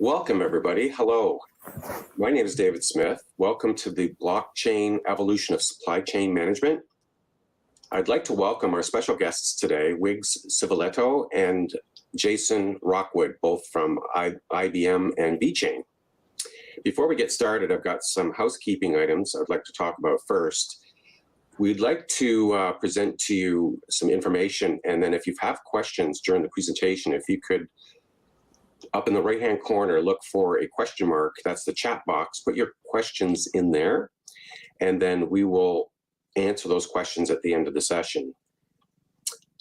Welcome, everybody. Hello. My name is David Smith. Welcome to the Blockchain Evolution of Supply Chain Management. I'd like to welcome our special guests today, Wiggs Civitillo and Jason Rockwood, both from IBM and VeChain. Before we get started, I've got some housekeeping items I'd like to talk about first. We'd like to present to you some information, and then if you have questions during the presentation, if you could, up in the right-hand corner, look for a question mark. That's the chat box. Put your questions in there, and then we will answer those questions at the end of the session.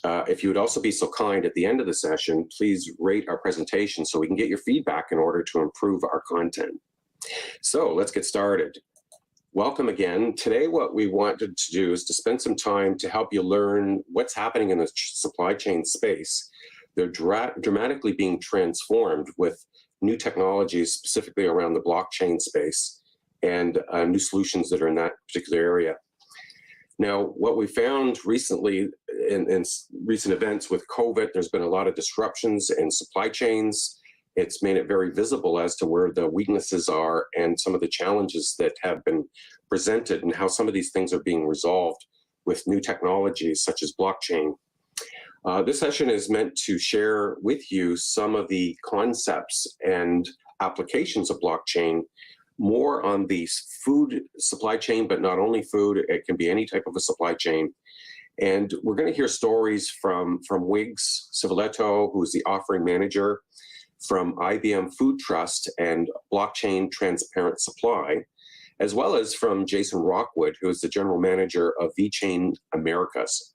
If you would also be so kind, at the end of the session, please rate our presentation so we can get your feedback in order to improve our content. So let's get started. Welcome again. Today, what we wanted to do is to spend some time to help you learn what's happening in the supply chain space. They're dramatically being transformed with new technologies, specifically around the blockchain space, and new solutions that are in that particular area. Now, what we found recently in recent events with COVID, there's been a lot of disruptions in supply chains. It's made it very visible as to where the weaknesses are and some of the challenges that have been presented and how some of these things are being resolved with new technologies such as blockchain. This session is meant to share with you some of the concepts and applications of blockchain, more on the food supply chain, but not only food, it can be any type of a supply chain. And we're going to hear stories from Wiggs Civitillo, who is the offering manager, from IBM Food Trust and Blockchain Transparent Supply, as well as from Jason Rockwood, who is the general manager of VeChain Americas.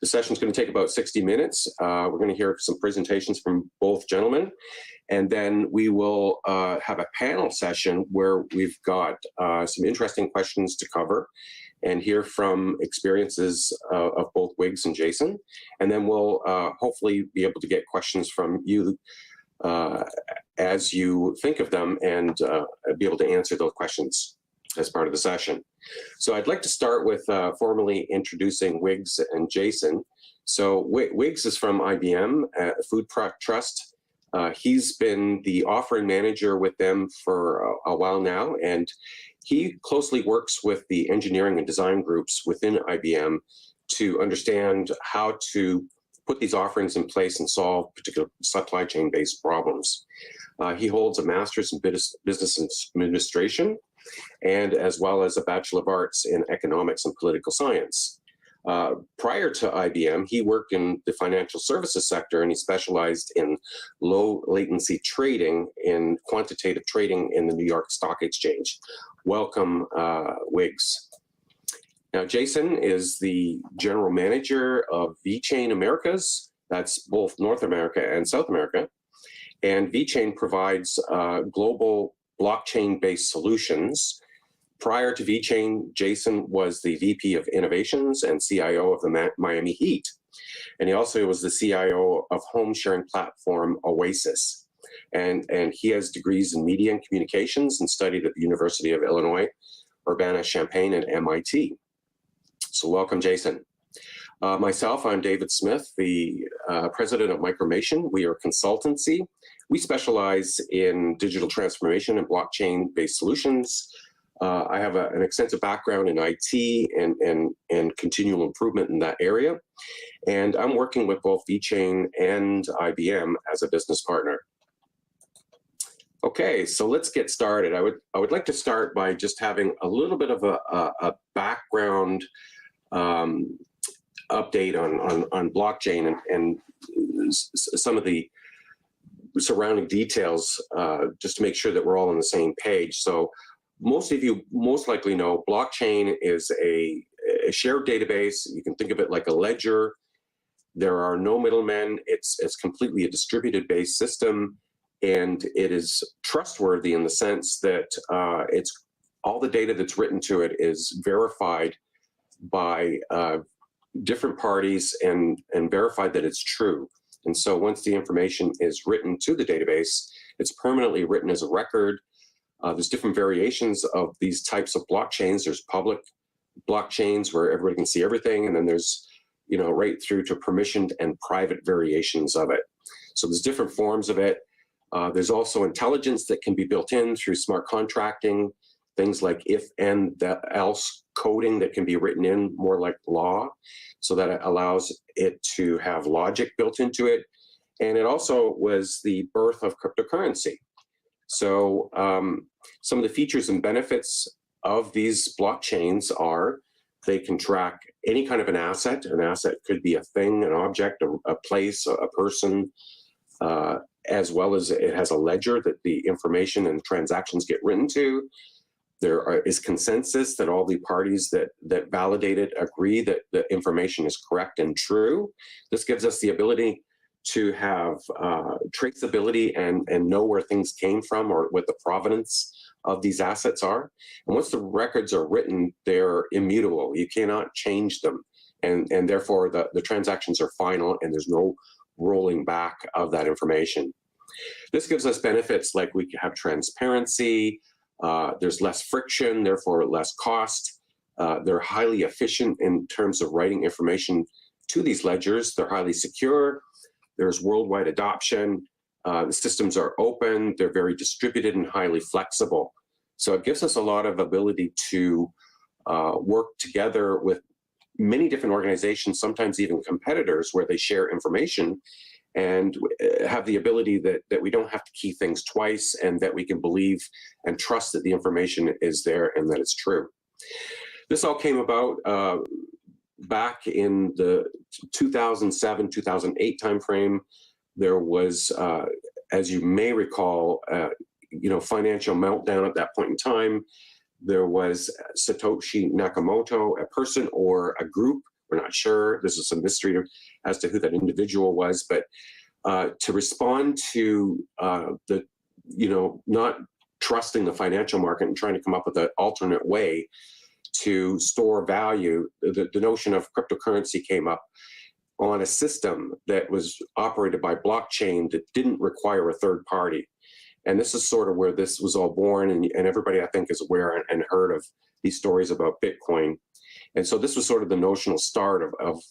The session is going to take about 60 minutes. We're going to hear some presentations from both gentlemen, and then we will have a panel session where we've got some interesting questions to cover and hear from experiences of both Wiggs and Jason. And then we'll hopefully be able to get questions from you as you think of them and be able to answer those questions as part of the session. So I'd like to start with formally introducing Wiggs and Jason. So Wiggs is from IBM Food Trust. He's been the offering manager with them for a while now, and he closely works with the engineering and design groups within IBM to understand how to put these offerings in place and solve particular supply chain-based problems. He holds a master's in business administration, and as well as a Bachelor of Arts in Economics and Political Science. Prior to IBM, he worked in the financial services sector, and he specialized in low latency trading in quantitative trading in the New York Stock Exchange. Welcome, Wiggs. Now, Jason is the general manager of VeChain Americas. That's both North America and South America. And VeChain provides global blockchain-based solutions. Prior to VeChain, Jason was the VP of Innovations and CIO of the Miami Heat. And he also was the CIO of home sharing platform Oasis. And he has degrees in media and communications and studied at the University of Illinois, Urbana-Champaign, and MIT. So welcome, Jason. Myself, I'm David Smith, the president of Micromation. We are a consultancy. We specialize in digital transformation and blockchain-based solutions. I have an extensive background in IT and continual improvement in that area. And I'm working with both VeChain and IBM as a business partner. Okay, so let's get started. I would like to start by just having a little bit of a background update on blockchain and some of the surrounding details, just to make sure that we're all on the same page. So most of you most likely know blockchain is a shared database. You can think of it like a ledger. There are no middlemen. It's completely a distributed based system, and it is trustworthy in the sense that it's all the data that's written to it is verified by different parties and verified that it's true. And so once the information is written to the database, it's permanently written as a record. There's different variations of these types of blockchains. There's public blockchains where everybody can see everything, and then there's, right through to permissioned and private variations of it. So there's different forms of it. There's also intelligence that can be built in through smart contracting, things like if and that else coding that can be written in more like law, so that it allows it to have logic built into it. And it also was the birth of cryptocurrency. So some of the features and benefits of these blockchains are they can track any kind of an asset. An asset could be a thing, an object, a place, a person, as well as it has a ledger that the information and transactions get written to. There is consensus that all the parties that validate it agree that the information is correct and true. This gives us the ability to have traceability and know where things came from or what the provenance of these assets are. And once the records are written, they're immutable. You cannot change them. And therefore, the transactions are final and there's no rolling back of that information. This gives us benefits like we have transparency, there's less friction, therefore less cost. They're highly efficient in terms of writing information to these ledgers. They're highly secure. There's worldwide adoption. The systems are open. They're very distributed and highly flexible. So it gives us a lot of ability to work together with many different organizations, sometimes even competitors, where they share information and have the ability that we don't have to key things twice, and that we can believe and trust that the information is there and that it's true. This all came about back in the 2007, 2008 timeframe. There was, as you may recall, financial meltdown at that point in time. There was Satoshi Nakamoto, a person or a group, we're not sure. This is some mystery as to who that individual was, but to respond to not trusting the financial market and trying to come up with an alternate way to store value, the notion of cryptocurrency came up on a system that was operated by blockchain that didn't require a third party. And this is sort of where this was all born, and everybody, I think, is aware and heard of these stories about Bitcoin. And so this was sort of the notional start of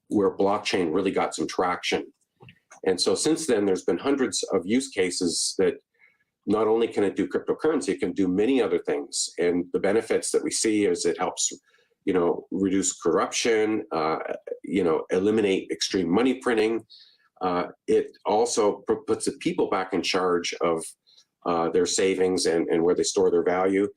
where blockchain really got some traction. And so since then, there's been hundreds of use cases that not only can it do cryptocurrency, it can do many other things. And the benefits that we see is it helps, reduce corruption, eliminate extreme money printing. It also puts the people back in charge of their savings and where they store their value,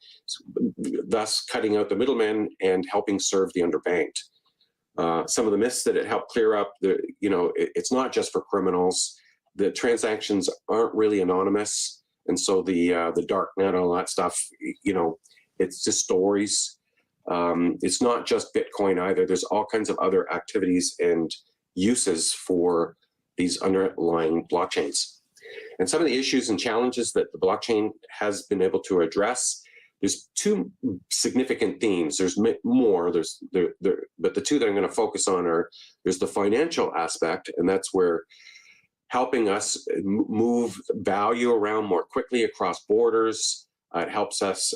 thus cutting out the middlemen and helping serve the underbanked. Some of the myths that it helped clear up, it's not just for criminals. The transactions aren't really anonymous. And so the dark net and all that stuff, it's just stories. It's not just Bitcoin either. There's all kinds of other activities and uses for these underlying blockchains. And some of the issues and challenges that the blockchain has been able to address, there's two significant themes. There's more, but the two that I'm going to focus on are, there's the financial aspect, and that's where helping us move value around more quickly across borders. It helps us,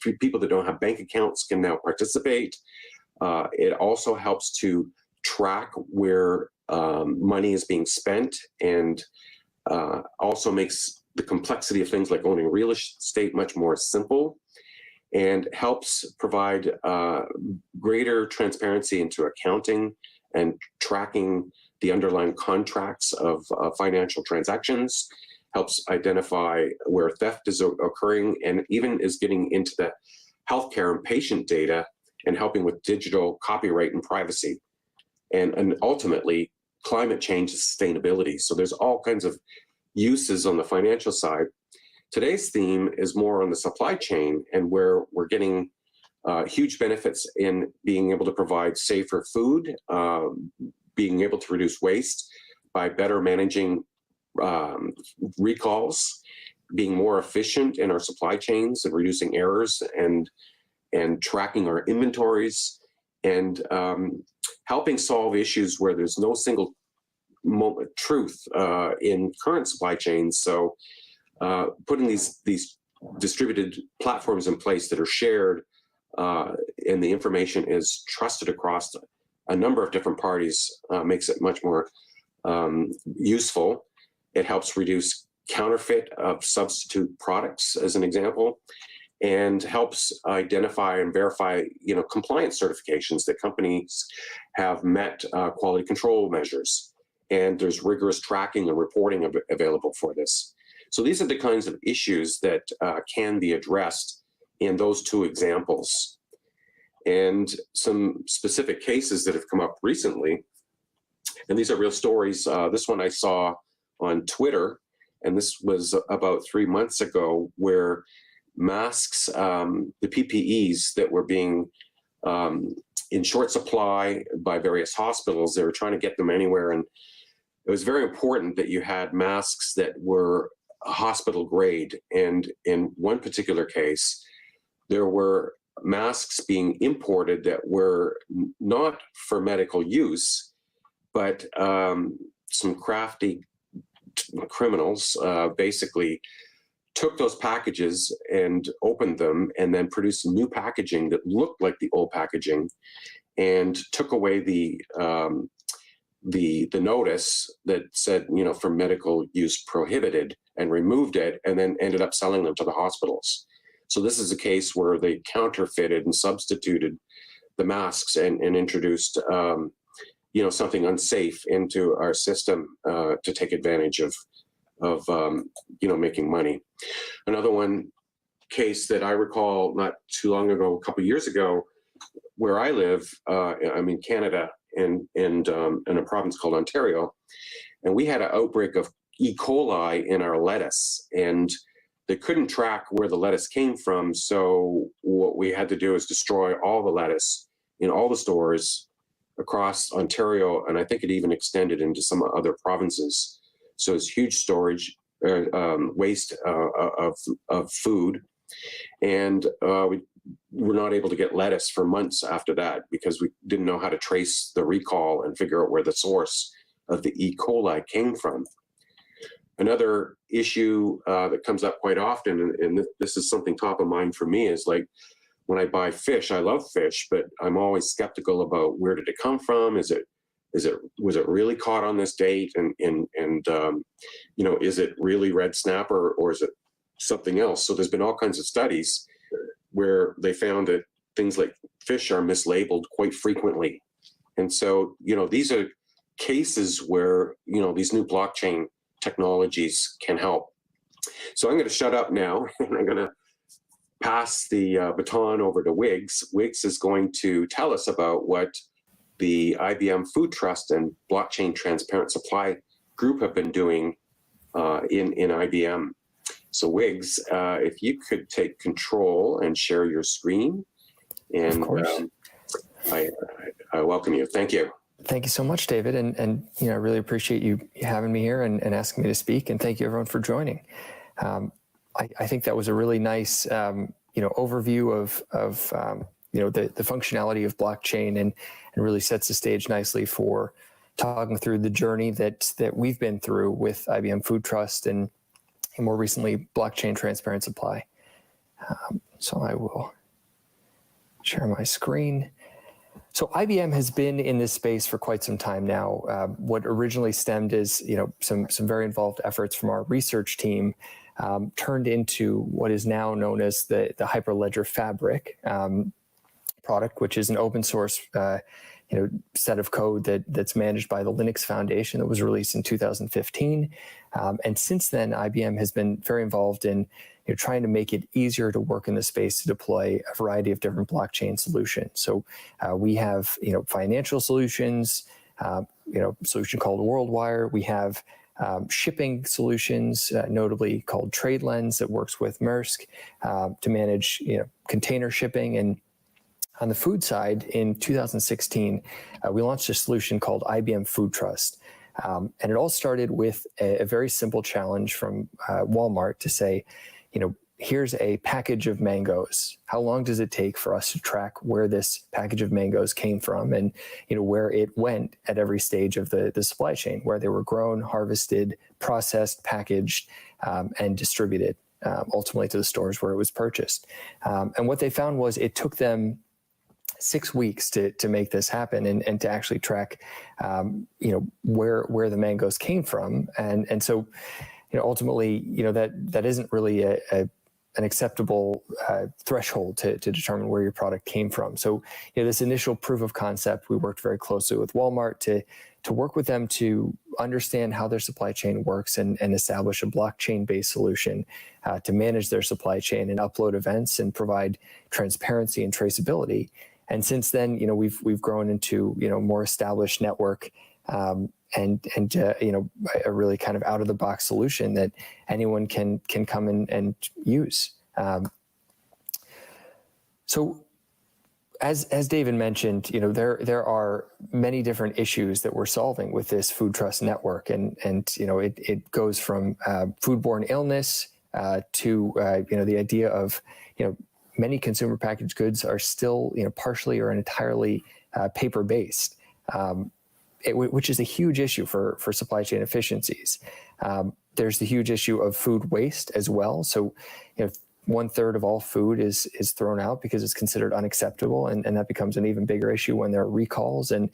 people that don't have bank accounts can now participate. It also helps to track where money is being spent, and also makes the complexity of things like owning real estate much more simple, and helps provide greater transparency into accounting and tracking the underlying contracts of financial transactions, helps identify where theft is occurring, and even is getting into the healthcare and patient data and helping with digital copyright and privacy, and ultimately climate change and sustainability. So there's all kinds of uses on the financial side. Today's theme is more on the supply chain, and where we're getting huge benefits in being able to provide safer food, being able to reduce waste by better managing recalls, being more efficient in our supply chains and reducing errors, and tracking our inventories, and helping solve issues where there's no single truth in current supply chains. So putting these distributed platforms in place that are shared, and the information is trusted across a number of different parties, makes it much more useful. It helps reduce counterfeit of substitute products, as an example, and helps identify and verify, compliance certifications that companies have met quality control measures. And there's rigorous tracking and reporting available for this. So these are the kinds of issues that can be addressed in those two examples. And some specific cases that have come up recently, and these are real stories. This one I saw on Twitter, and this was about 3 months ago, where masks, the PPEs that were being in short supply by various hospitals, they were trying to get them anywhere. And it was very important that you had masks that were hospital grade. And in one particular case, there were masks being imported that were not for medical use, but some crafty criminals basically took those packages and opened them and then produced new packaging that looked like the old packaging and took away the notice that said, for medical use prohibited, and removed it, and then ended up selling them to the hospitals. So this is a case where they counterfeited and substituted the masks and introduced something unsafe into our system to take advantage of making money. Another one case that I recall not too long ago, a couple of years ago, where I live, I'm in Canada and in a province called Ontario, and we had an outbreak of E. coli in our lettuce, and they couldn't track where the lettuce came from. So what we had to do is destroy all the lettuce in all the stores across Ontario, and I think it even extended into some other provinces. So it's huge storage, waste of food, and we were not able to get lettuce for months after that because we didn't know how to trace the recall and figure out where the source of the E. coli came from. Another issue that comes up quite often, and this is something top of mind for me, is like when I buy fish. I love fish, but I'm always skeptical about where did it come from? Was it really caught on this date? And is it really red snapper or is it something else? So there's been all kinds of studies where they found that things like fish are mislabeled quite frequently. And so, these are cases where, these new blockchain technologies can help. So I'm going to shut up now, and I'm going to pass the baton over to Wiggs. Wiggs is going to tell us about what the IBM Food Trust and Blockchain Transparent Supply group have been doing in IBM. So Wiggs, if you could take control and share your screen, and of course. I welcome you. Thank you. Thank you so much, David. And I really appreciate you having me here and asking me to speak. And thank you everyone for joining. I think that was a really nice, overview of the functionality of blockchain and really sets the stage nicely for talking through the journey that we've been through with IBM Food Trust and more recently, blockchain transparent supply. So I will share my screen. So IBM has been in this space for quite some time now. What originally stemmed as some very involved efforts from our research team turned into what is now known as the Hyperledger Fabric product, which is an open source set of code that's managed by the Linux Foundation that was released in 2015. And since then, IBM has been very involved in trying to make it easier to work in the space to deploy a variety of different blockchain solutions. So we have financial solutions, solution called WorldWire. We have shipping solutions, notably called TradeLens, that works with Maersk to manage container shipping. And on the food side, in 2016, we launched a solution called IBM Food Trust. And it all started with a very simple challenge from Walmart to say, here's a package of mangoes. How long does it take for us to track where this package of mangoes came from and where it went at every stage of the supply chain, where they were grown, harvested, processed, packaged, and distributed ultimately to the stores where it was purchased. And what they found was it took them 6 weeks to make this happen and to actually track, where the mangoes came from. And so, ultimately, that isn't really an acceptable threshold to determine where your product came from. So, this initial proof of concept, we worked very closely with Walmart to work with them to understand how their supply chain works and establish a blockchain-based solution to manage their supply chain and upload events and provide transparency and traceability. And since then, we've grown into a more established network and a really kind of out of the box solution that anyone can come and use. So as David mentioned, there are many different issues that we're solving with this food trust network, and it goes from foodborne illness to the idea of many consumer packaged goods are still partially or entirely paper based. Which is a huge issue for supply chain efficiencies. There's the huge issue of food waste as well. So, 1/3 of all food is thrown out because it's considered unacceptable, and that becomes an even bigger issue when there are recalls and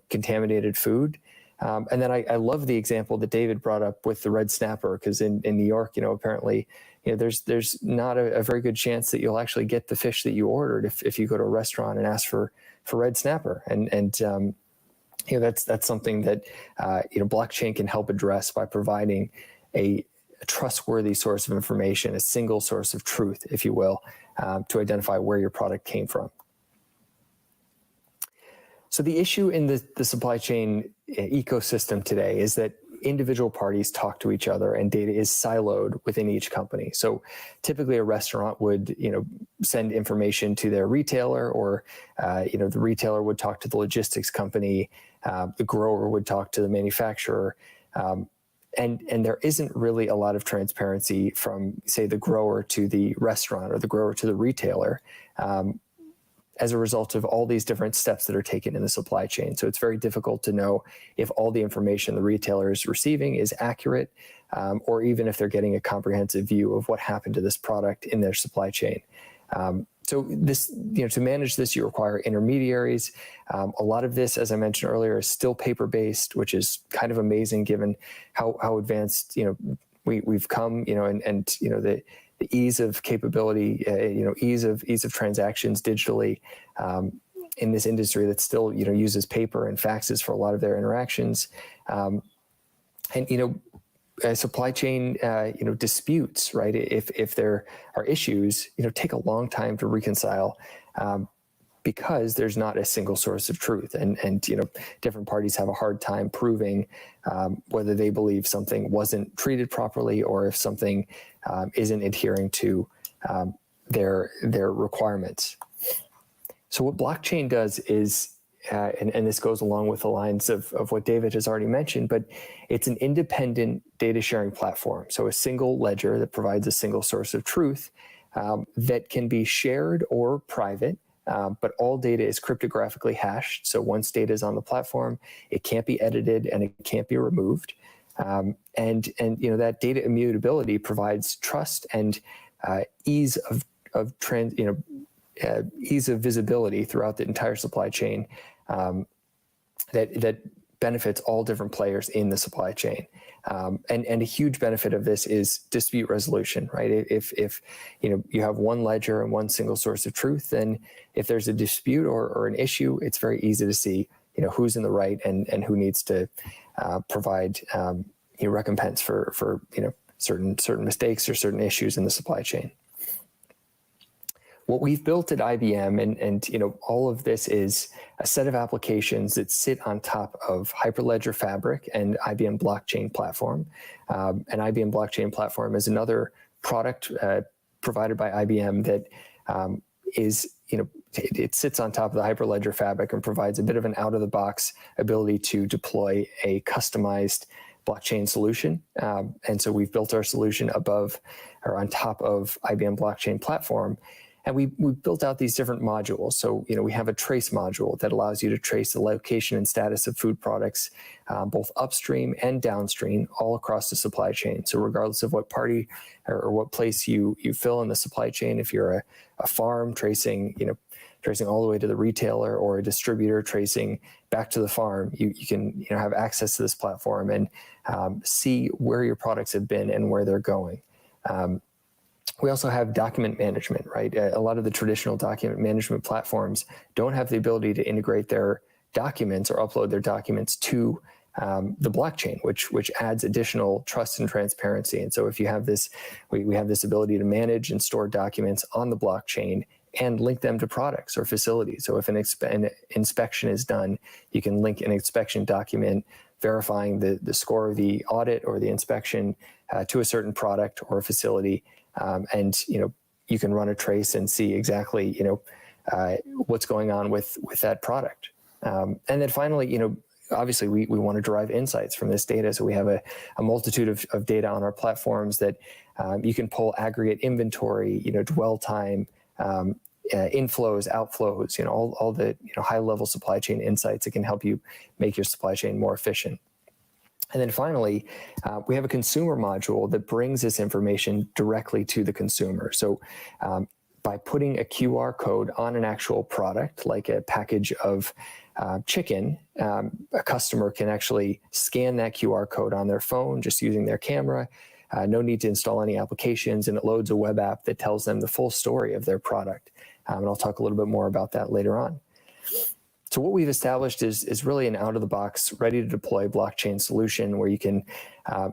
contaminated food. And then I love the example that David brought up with the red snapper, because in New York, apparently, there's not a very good chance that you'll actually get the fish that you ordered if you go to a restaurant and ask for red snapper, and that's something that blockchain can help address by providing a trustworthy source of information, a single source of truth, if you will, to identify where your product came from. So the issue in the supply chain ecosystem today is that individual parties talk to each other and data is siloed within each company. So typically a restaurant would, send information to their retailer, or, the retailer would talk to the logistics company, the grower would talk to the manufacturer. And there isn't really a lot of transparency from, say, the grower to the restaurant or the grower to the retailer, as a result of all these different steps that are taken in the supply chain. So it's very difficult to know if all the information the retailer is receiving is accurate, or even if they're getting a comprehensive view of what happened to this product in their supply chain. So this, to manage this, you require intermediaries. A lot of this, as I mentioned earlier, is still paper-based, which is kind of amazing given how advanced, we've come, and the ease of capability, ease of transactions digitally in this industry that still, uses paper and faxes for a lot of their interactions. Supply chain, disputes, right? If there are issues, take a long time to reconcile, because there's not a single source of truth, and different parties have a hard time proving whether they believe something wasn't treated properly, or if something isn't adhering to their requirements. So what blockchain does is, and this goes along with the lines of what David has already mentioned, but it's an independent data sharing platform. So a single ledger that provides a single source of truth that can be shared or private, but all data is cryptographically hashed. So once data is on the platform, it can't be edited and it can't be removed. And that data immutability provides trust and ease of visibility throughout the entire supply chain, that benefits all different players in the supply chain. And a huge benefit of this is dispute resolution, right? If you have one ledger and one single source of truth, then if there's a dispute or an issue, it's very easy to see who's in the right and who needs to provide recompense for certain mistakes or certain issues in the supply chain. What we've built at IBM, and all of this is a set of applications that sit on top of Hyperledger Fabric and IBM Blockchain Platform. And IBM Blockchain Platform is another product provided by IBM that it sits on top of the Hyperledger Fabric and provides a bit of an out-of-the-box ability to deploy a customized blockchain solution. And so we've built our solution above or on top of IBM Blockchain Platform. And we built out these different modules. So, we have a trace module that allows you to trace the location and status of food products, both upstream and downstream, all across the supply chain. So regardless of what party or what place you fill in the supply chain, if you're a farm tracing, tracing all the way to the retailer or a distributor, tracing back to the farm, you can have access to this platform and see where your products have been and where they're going. We also have document management, right? A lot of the traditional document management platforms don't have the ability to integrate their documents or upload their documents to the blockchain, which adds additional trust and transparency. And so if you have this, we have this ability to manage and store documents on the blockchain and link them to products or facilities. So if an inspection is done, you can link an inspection document verifying the score of the audit or the inspection to a certain product or a facility. And you can run a trace and see exactly what's going on with that product. And then finally, obviously we want to derive insights from this data. So we have a multitude of data on our platforms that you can pull aggregate inventory, dwell time, inflows, outflows, all the high level supply chain insights that can help you make your supply chain more efficient. And then finally, we have a consumer module that brings this information directly to the consumer. So by putting a QR code on an actual product, like a package of chicken, a customer can actually scan that QR code on their phone just using their camera. No need to install any applications, and it loads a web app that tells them the full story of their product. And I'll talk a little bit more about that later on. So what we've established is really an out-of-the-box, ready-to-deploy blockchain solution where you can,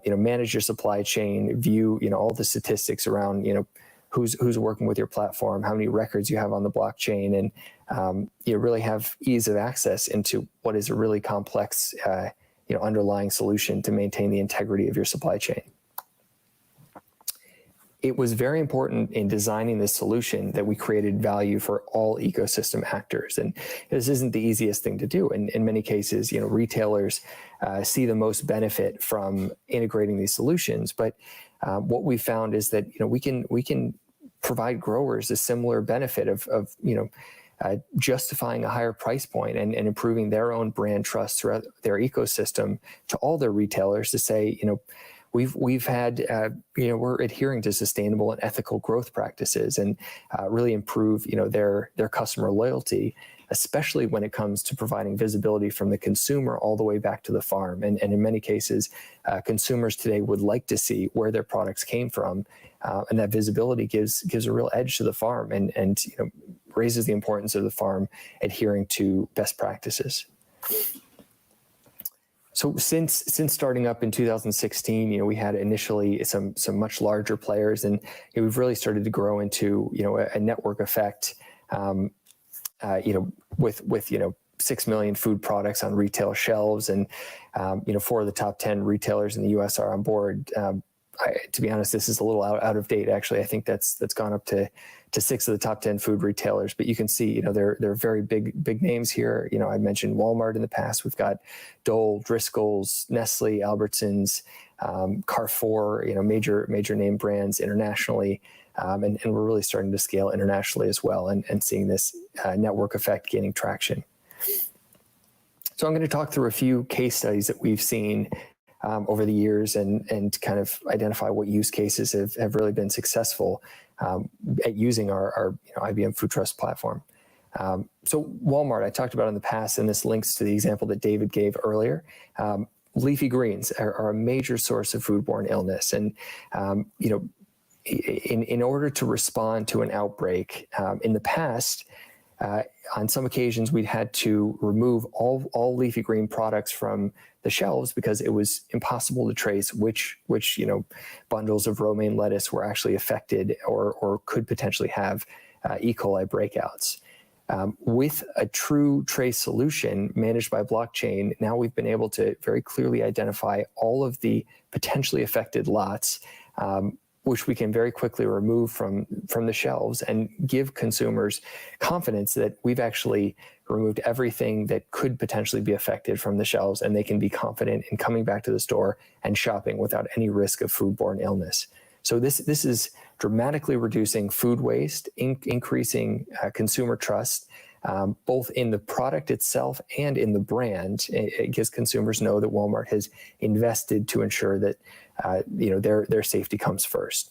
manage your supply chain, view, all the statistics around, who's working with your platform, how many records you have on the blockchain, and you really have ease of access into what is a really complex, underlying solution to maintain the integrity of your supply chain. It was very important in designing this solution that we created value for all ecosystem actors. And this isn't the easiest thing to do. In many cases, retailers see the most benefit from integrating these solutions. But what we found is that we can provide growers a similar benefit of justifying a higher price point and improving their own brand trust throughout their ecosystem to all their retailers to say, we've had, we're adhering to sustainable and ethical growth practices and really improve, their customer loyalty, especially when it comes to providing visibility from the consumer all the way back to the farm. And in many cases, consumers today would like to see where their products came from, and that visibility gives a real edge to the farm and raises the importance of the farm adhering to best practices. So since starting up in 2016, we had initially some much larger players, and we've really started to grow into a network effect. With 6 million food products on retail shelves, and 4 of the top 10 retailers in the U.S. are on board. To be honest, this is a little out of date. Actually, I think that's gone up to 6 of the top 10 food retailers. But you can see, they're very big names here. I mentioned Walmart in the past. We've got Dole, Driscoll's, Nestle, Albertsons, Carrefour. Major name brands internationally, and we're really starting to scale internationally as well, and seeing this network effect gaining traction. So I'm going to talk through a few case studies that we've seen over the years and kind of identify what use cases have really been successful at using our IBM Food Trust platform. So Walmart, I talked about in the past, and this links to the example that David gave earlier. Leafy greens are a major source of foodborne illness. And, in order to respond to an outbreak, in the past, on some occasions, we'd had to remove all leafy green products from the shelves because it was impossible to trace which bundles of romaine lettuce were actually affected or could potentially have E. coli breakouts. With a true trace solution managed by blockchain, now we've been able to very clearly identify all of the potentially affected lots, which we can very quickly remove from the shelves and give consumers confidence that we've actually removed everything that could potentially be affected from the shelves, and they can be confident in coming back to the store and shopping without any risk of foodborne illness. So this is dramatically reducing food waste, increasing consumer trust, both in the product itself and in the brand. It gives consumers know that Walmart has invested to ensure that their safety comes first.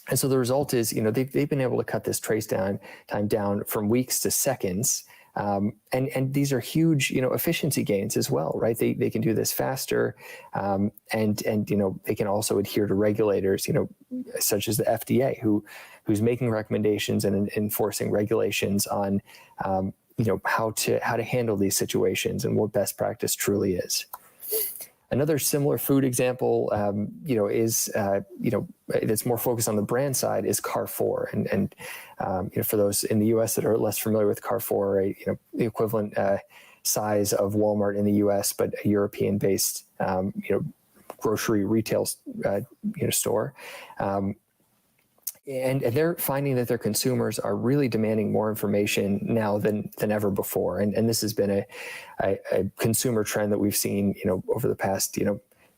And so the result is, they've been able to cut this trace time down from weeks to seconds. And these are huge, efficiency gains as well, right? They can do this faster, and they can also adhere to regulators, such as the FDA, who's making recommendations and enforcing regulations on, how to handle these situations and what best practice truly is. Another similar food example, is that's more focused on the brand side is Carrefour, and for those in the U.S. that are less familiar with Carrefour, the equivalent size of Walmart in the U.S., but a European-based grocery retail store. And they're finding that their consumers are really demanding more information now than ever before. And this has been a consumer trend that we've seen, over the past,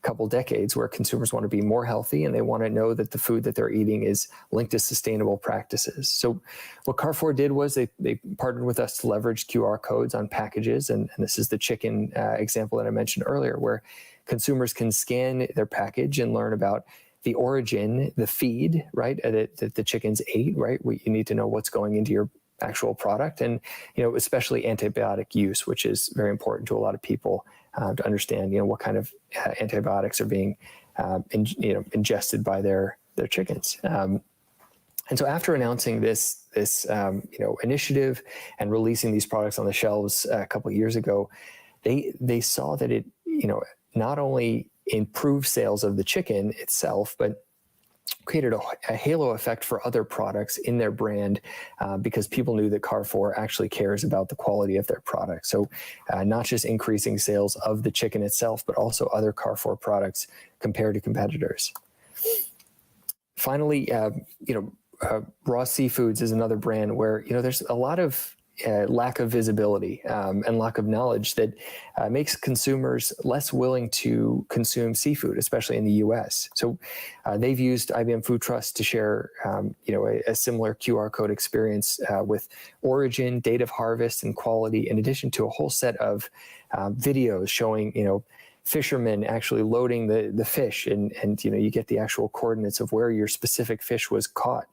couple decades, where consumers want to be more healthy and they want to know that the food that they're eating is linked to sustainable practices. So what Carrefour did was they partnered with us to leverage QR codes on packages. And this is the chicken example that I mentioned earlier, where consumers can scan their package and learn about the origin, the feed, right, that the chickens ate, right? You need to know what's going into your actual product, and especially antibiotic use, which is very important to a lot of people to understand, what kind of antibiotics are being, ingested by their chickens. And so after announcing this initiative and releasing these products on the shelves a couple of years ago, they saw that it, not only improve sales of the chicken itself, but created a halo effect for other products in their brand, because people knew that Carrefour actually cares about the quality of their product. So not just increasing sales of the chicken itself, but also other Carrefour products compared to competitors. Finally, Raw Seafoods is another brand where, there's a lot of lack of visibility and lack of knowledge that makes consumers less willing to consume seafood, especially in the U.S. So they've used IBM Food Trust to share, a similar QR code experience with origin, date of harvest, and quality, in addition to a whole set of videos showing, fishermen actually loading the fish, and you get the actual coordinates of where your specific fish was caught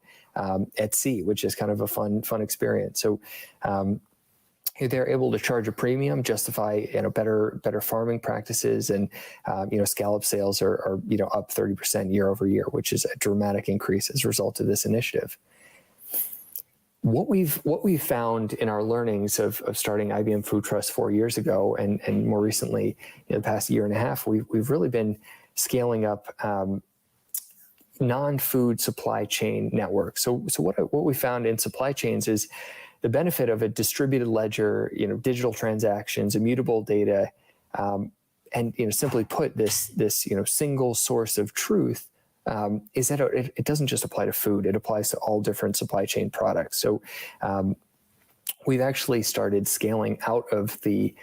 at sea, which is kind of a fun experience. So they're able to charge a premium, justify better farming practices, and scallop sales are up 30% year over year, which is a dramatic increase as a result of this initiative. What we've found in our learnings of starting IBM Food Trust 4 years ago, and more recently in the past year and a half, we've really been scaling up non-food supply chain networks. So what we found in supply chains is the benefit of a distributed ledger, digital transactions, immutable data, and simply put, this single source of truth is that it doesn't just apply to food; it applies to all different supply chain products. So we've actually started scaling out of the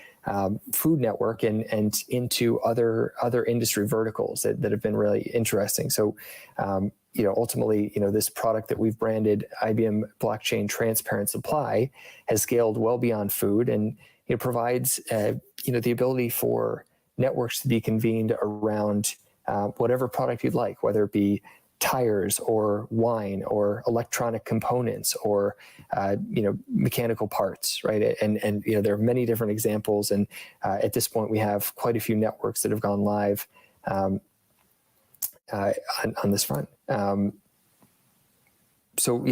food network and into other industry verticals that have been really interesting. So, ultimately, this product that we've branded IBM Blockchain Transparent Supply has scaled well beyond food, and it provides, the ability for networks to be convened around whatever product you'd like, whether it be tires or wine or electronic components or mechanical parts, right? And there are many different examples, and at this point we have quite a few networks that have gone live on this front. So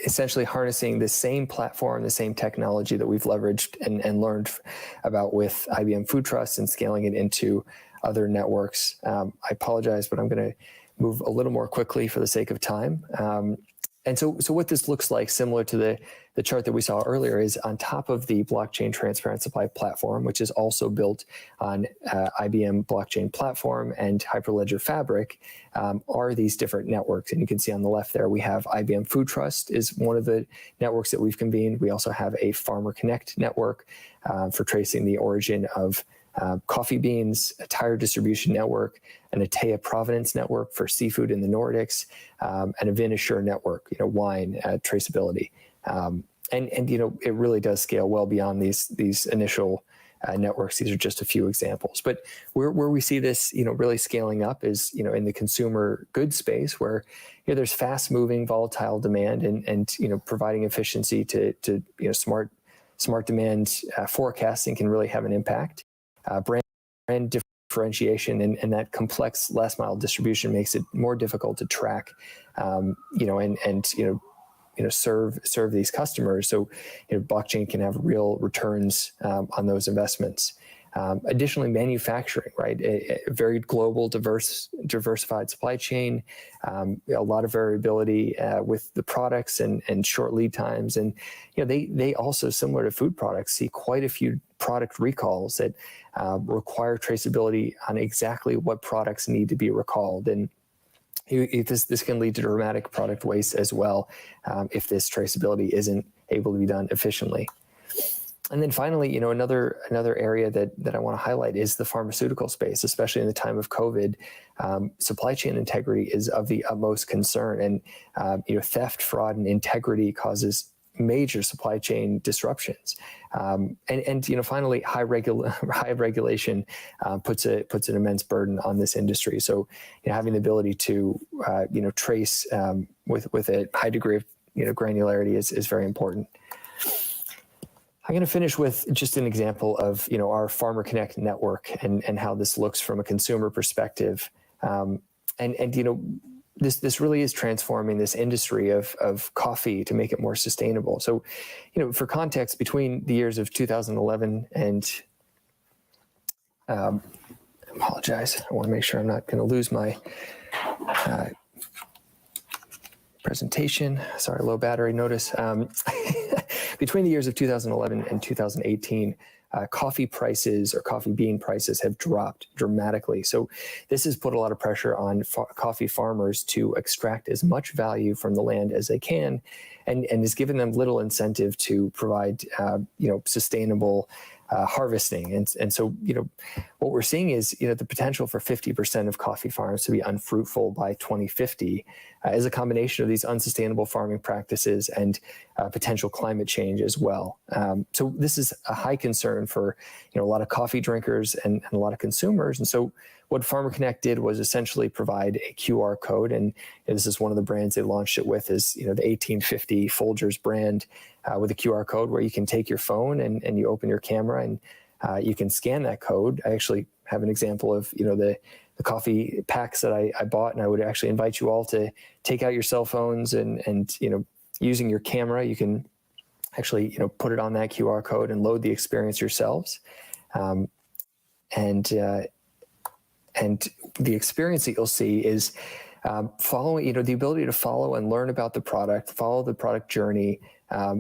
essentially harnessing the same platform, the same technology that we've leveraged and learned about with IBM Food Trust, and scaling it into other networks. I apologize, but I'm going to move a little more quickly for the sake of time. And so what this looks like, similar to the chart that we saw earlier, is on top of the Blockchain Transparent Supply platform, which is also built on IBM Blockchain Platform and Hyperledger Fabric, are these different networks. And you can see on the left there, we have IBM Food Trust is one of the networks that we've convened. We also have a Farmer Connect network for tracing the origin of coffee beans, a tire distribution network, an Atea provenance network for seafood in the Nordics, and a VinAssure network, wine traceability. And it really does scale well beyond these initial networks. These are just a few examples. But where we see this, really scaling up is, in the consumer goods space, where there's fast-moving, volatile demand, and providing efficiency to smart demand forecasting can really have an impact. Brand differentiation and that complex last mile distribution makes it more difficult to track, serve these customers. So, blockchain can have real returns on those investments. Additionally, manufacturing, right? A very global, diversified supply chain, a lot of variability with the products and short lead times. And, they also, similar to food products, see quite a few product recalls that require traceability on exactly what products need to be recalled. And this can lead to dramatic product waste as well if this traceability isn't able to be done efficiently. And then finally, another area that I want to highlight is the pharmaceutical space, especially in the time of COVID. Supply chain integrity is of the utmost concern, and theft, fraud, and integrity causes major supply chain disruptions. And finally, high regulation puts an immense burden on this industry. So having the ability to trace with a high degree of granularity is very important. I'm going to finish with just an example of our Farmer Connect network and how this looks from a consumer perspective. This really is transforming this industry of coffee to make it more sustainable. So, for context, between the years of 2011 and apologize, I want to make sure I'm not going to lose my presentation. Sorry, low battery notice. Between the years of 2011 and 2018, coffee prices or coffee bean prices have dropped dramatically. So this has put a lot of pressure on coffee farmers to extract as much value from the land as they can, and has given them little incentive to provide sustainable harvesting. And so what we're seeing is the potential for 50% of coffee farms to be unfruitful by 2050 is a combination of these unsustainable farming practices and potential climate change as well. So this is a high concern for a lot of coffee drinkers and a lot of consumers. And so what Farmer Connect did was essentially provide a QR code, and this is one of the brands they launched it with, is the 1850 Folgers brand with a QR code where you can take your phone and you open your camera and you can scan that code. I actually have an example of the coffee packs that I bought, and I would actually invite you all to take out your cell phones and using your camera, you can actually put it on that QR code and load the experience yourselves. And the experience that you'll see is following, the ability to follow and learn about the product, follow the product journey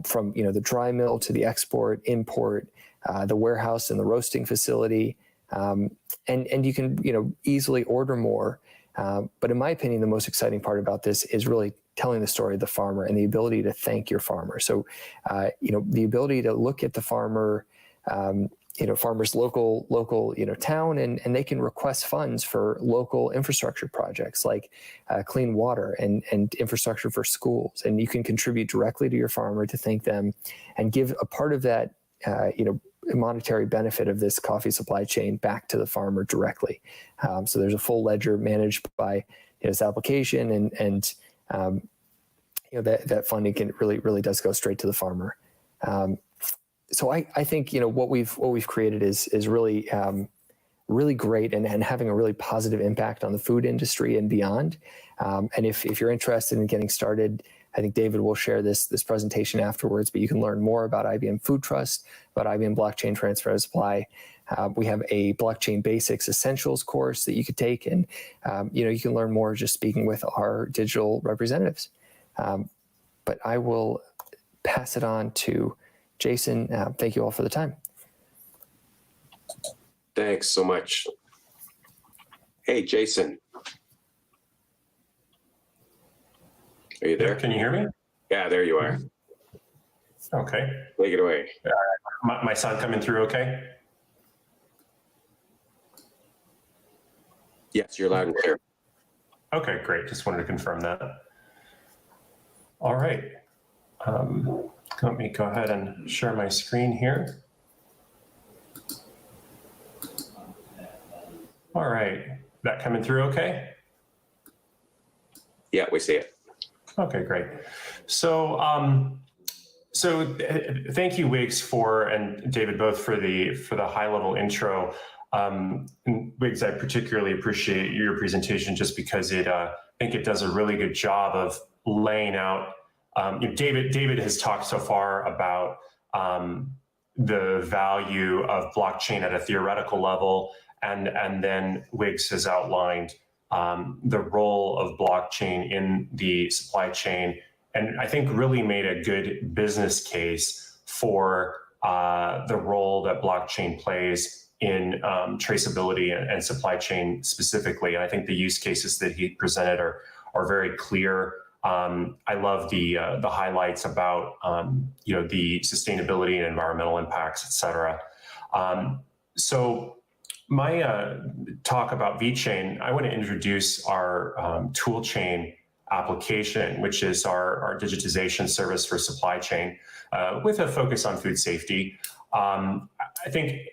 from, the dry mill to the export, import, the warehouse and the roasting facility. And you can, easily order more. But in my opinion, the most exciting part about this is really telling the story of the farmer and the ability to thank your farmer. So, the ability to look at the farmer, farmer's local, town, and they can request funds for local infrastructure projects like clean water and infrastructure for schools. And you can contribute directly to your farmer to thank them and give a part of that, monetary benefit of this coffee supply chain back to the farmer directly. So there's a full ledger managed by his application, and that funding can really does go straight to the farmer. So I think what we've created is really really great and having a really positive impact on the food industry and beyond. And if you're interested in getting started, I think David will share this presentation afterwards, but you can learn more about IBM Food Trust, about IBM Blockchain Transfer and Supply. We have a Blockchain Basics Essentials course that you could take, and you can learn more just speaking with our digital representatives. But I will pass it on to Jason. Thank you all for the time. Thanks so much. Hey, Jason. Are you there? Can you hear me? Yeah, there you are. Okay. Take it away. My sound coming through okay? Yes, you're loud and clear. Okay, great. Just wanted to confirm that. All right. Let me go ahead and share my screen here. All right, that coming through okay? Yeah, we see it. Okay, great. So, thank you, Wiggs, and David both for the high-level intro. And Wiggs, I particularly appreciate your presentation just because I think it does a really good job of laying out. David has talked so far about the value of blockchain at a theoretical level, and then Wiggs has outlined the role of blockchain in the supply chain, and I think really made a good business case for the role that blockchain plays in traceability and supply chain specifically. And I think the use cases that he presented are very clear. I love the highlights about the sustainability and environmental impacts, et cetera. So my talk about VeChain, I want to introduce our toolchain application, which is our digitization service for supply chain with a focus on food safety. I think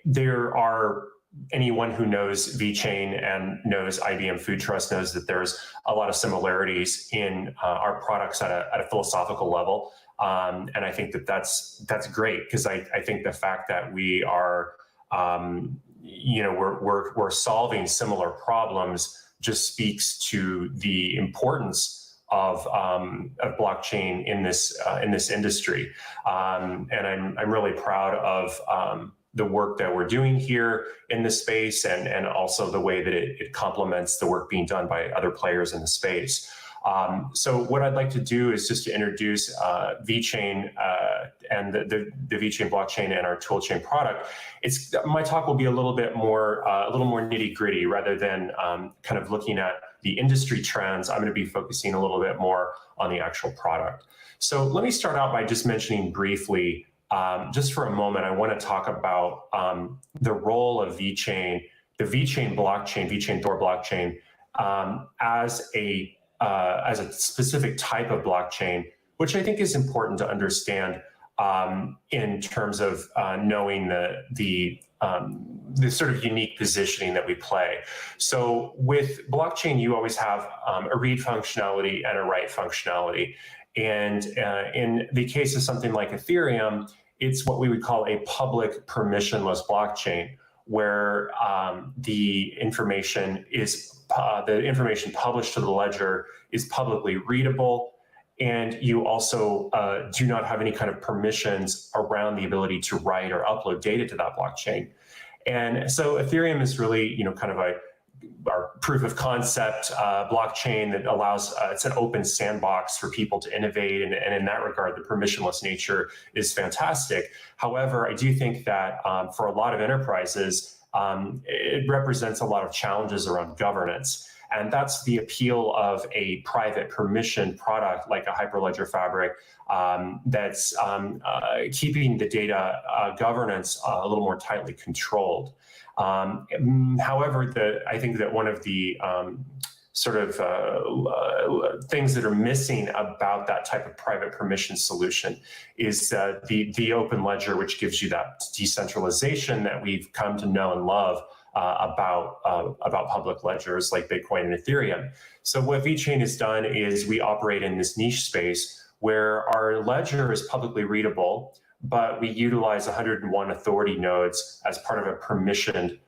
anyone who knows VeChain and knows IBM Food Trust knows that there's a lot of similarities in our products at a philosophical level. And I think that's great, because I think the fact that we are we're solving similar problems just speaks to the importance of blockchain in this industry, and I'm really proud of the work that we're doing here in this space, and also the way that it complements the work being done by other players in the space. So what I'd like to do is just to introduce VeChain and the VeChain blockchain and our toolchain product. My talk will be a little more nitty gritty rather than kind of looking at the industry trends. I'm going to be focusing a little bit more on the actual product. So let me start out by just mentioning briefly, just for a moment, I want to talk about the role of VeChain, the VeChain blockchain, VeChain Thor blockchain, as a specific type of blockchain, which I think is important to understand in terms of knowing the sort of unique positioning that we play. So with blockchain, you always have a read functionality and a write functionality. And in the case of something like Ethereum, it's what we would call a public permissionless blockchain, where the information published to the ledger is publicly readable, and you also do not have any kind of permissions around the ability to write or upload data to that blockchain. And so Ethereum is really, kind of our proof of concept blockchain that allows, it's an open sandbox for people to innovate. And in that regard, the permissionless nature is fantastic. However, I do think that for a lot of enterprises, it represents a lot of challenges around governance. And that's the appeal of a private permission product like a Hyperledger Fabric that's keeping the data governance a little more tightly controlled. However, I think that one of the things that are missing about that type of private permission solution is the open ledger, which gives you that decentralization that we've come to know and love about public ledgers like Bitcoin and Ethereum. So what VeChain has done is we operate in this niche space where our ledger is publicly readable, but we utilize 101 authority nodes as part of a permissioned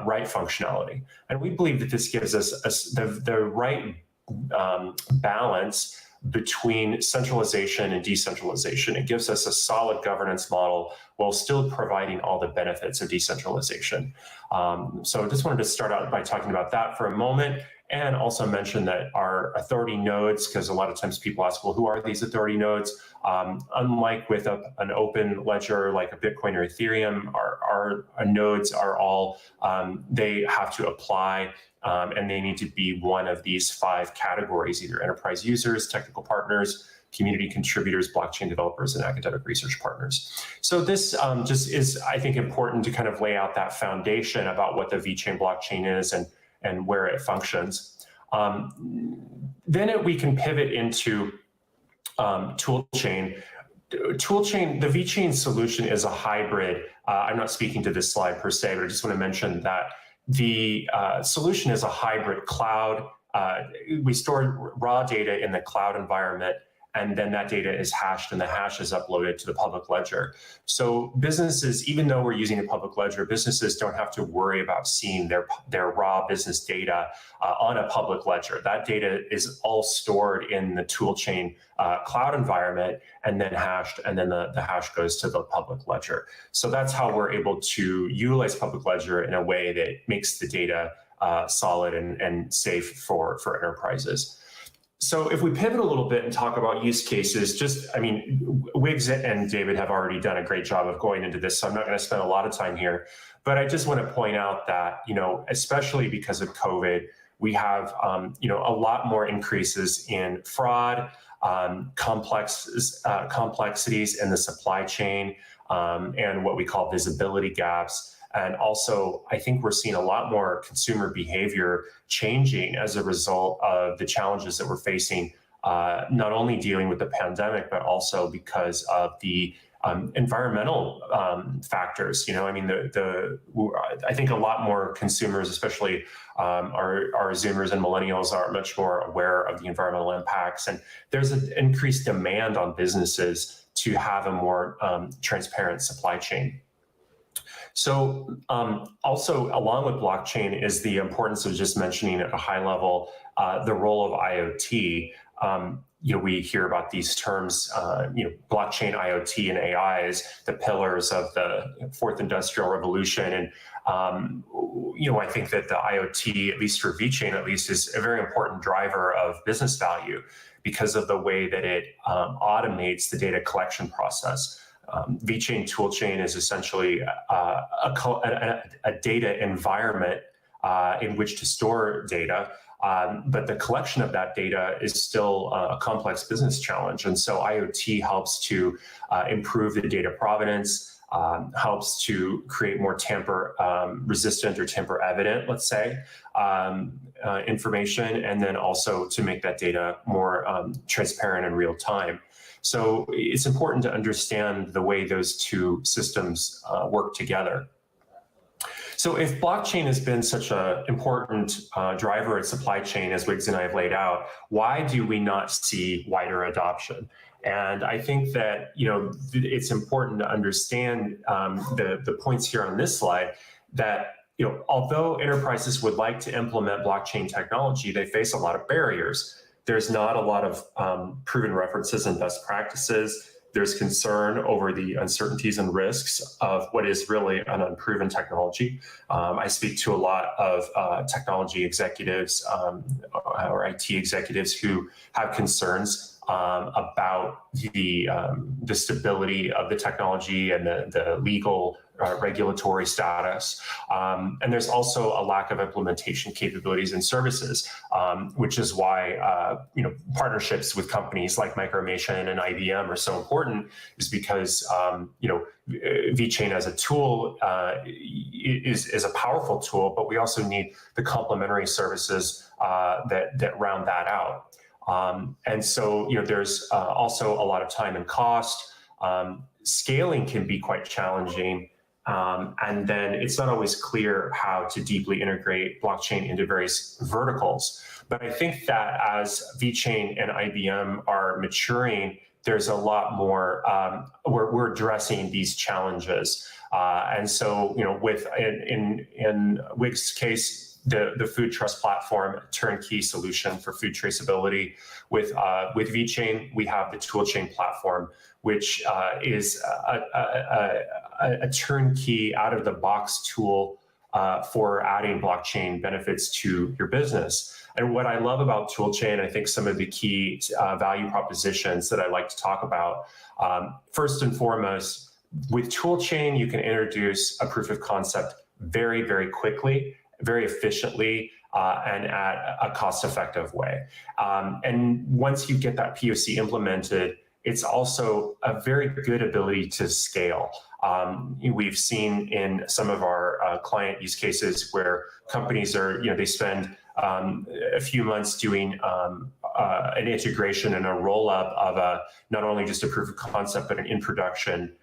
write functionality. And we believe that this gives us the right balance between centralization and decentralization. It gives us a solid governance model while still providing all the benefits of decentralization. So I just wanted to start out by talking about that for a moment, and also mention that our authority nodes, because a lot of times people ask, well, who are these authority nodes? Unlike with an open ledger like a Bitcoin or Ethereum, our nodes are all, they have to apply and they need to be one of these 5 categories, either enterprise users, technical partners, community contributors, blockchain developers, and academic research partners. So this just is, I think, important to kind of lay out that foundation about what the VeChain blockchain is and where it functions. Then we can pivot into toolchain. The VeChain solution is a hybrid. I'm not speaking to this slide per se, but I just want to mention that The solution is a hybrid cloud. We store raw data in the cloud environment, and then that data is hashed and the hash is uploaded to the public ledger. So businesses, even though we're using the public ledger, businesses don't have to worry about seeing their raw business data on a public ledger. That data is all stored in the toolchain cloud environment and then hashed, and then the hash goes to the public ledger. So that's how we're able to utilize public ledger in a way that makes the data solid and safe for enterprises. So if we pivot a little bit and talk about use cases, Wiggs and David have already done a great job of going into this, so I'm not going to spend a lot of time here. But I just want to point out that, especially because of COVID, we have, a lot more increases in fraud, complexities in the supply chain, and what we call visibility gaps. And also, I think we're seeing a lot more consumer behavior changing as a result of the challenges that we're facing, not only dealing with the pandemic, but also because of the environmental factors. I think a lot more consumers, especially our Zoomers and millennials, are much more aware of the environmental impacts. And there's an increased demand on businesses to have a more transparent supply chain. So also along with blockchain is the importance of just mentioning at a high level the role of IoT. We hear about these terms, blockchain, IoT, and AI as the pillars of the fourth industrial revolution. And, I think that the IoT, at least for VeChain, at least, is a very important driver of business value because of the way that it automates the data collection process. VeChain toolchain is essentially a data environment in which to store data, but the collection of that data is still a complex business challenge. And so IoT helps to improve the data provenance, helps to create more tamper resistant or tamper evident, let's say, information, and then also to make that data more transparent in real time. So it's important to understand the way those two systems work together. So if blockchain has been such an important driver in supply chain, as Wiggs and I have laid out, why do we not see wider adoption? And I think that it's important to understand the points here on this slide that although enterprises would like to implement blockchain technology, they face a lot of barriers. There's not a lot of proven references and best practices. There's concern over the uncertainties and risks of what is really an unproven technology. I speak to a lot of technology executives or IT executives who have concerns about the stability of the technology and the legal regulatory status. And there's also a lack of implementation capabilities and services, which is why partnerships with companies like Micromation and IBM are so important, is because VeChain as a tool is a powerful tool, but we also need the complementary services that round that out. And so there's also a lot of time and cost. Scaling can be quite challenging. And then it's not always clear how to deeply integrate blockchain into various verticals. But I think that as VeChain and IBM are maturing, there's a lot more, we're addressing these challenges. And so, in Wiggs' case, the food trust platform, turnkey solution for food traceability. With VeChain, we have the toolchain platform, which is a turnkey out-of-the-box tool for adding blockchain benefits to your business. And what I love about toolchain, I think some of the key value propositions that I like to talk about, first and foremost, with toolchain, you can introduce a proof of concept very, very quickly, very efficiently, and at a cost-effective way. And once you get that POC implemented, it's also a very good ability to scale. We've seen in some of our client use cases where companies are, they spend a few months doing an integration and a roll-up of not only just a proof of concept, but an in-production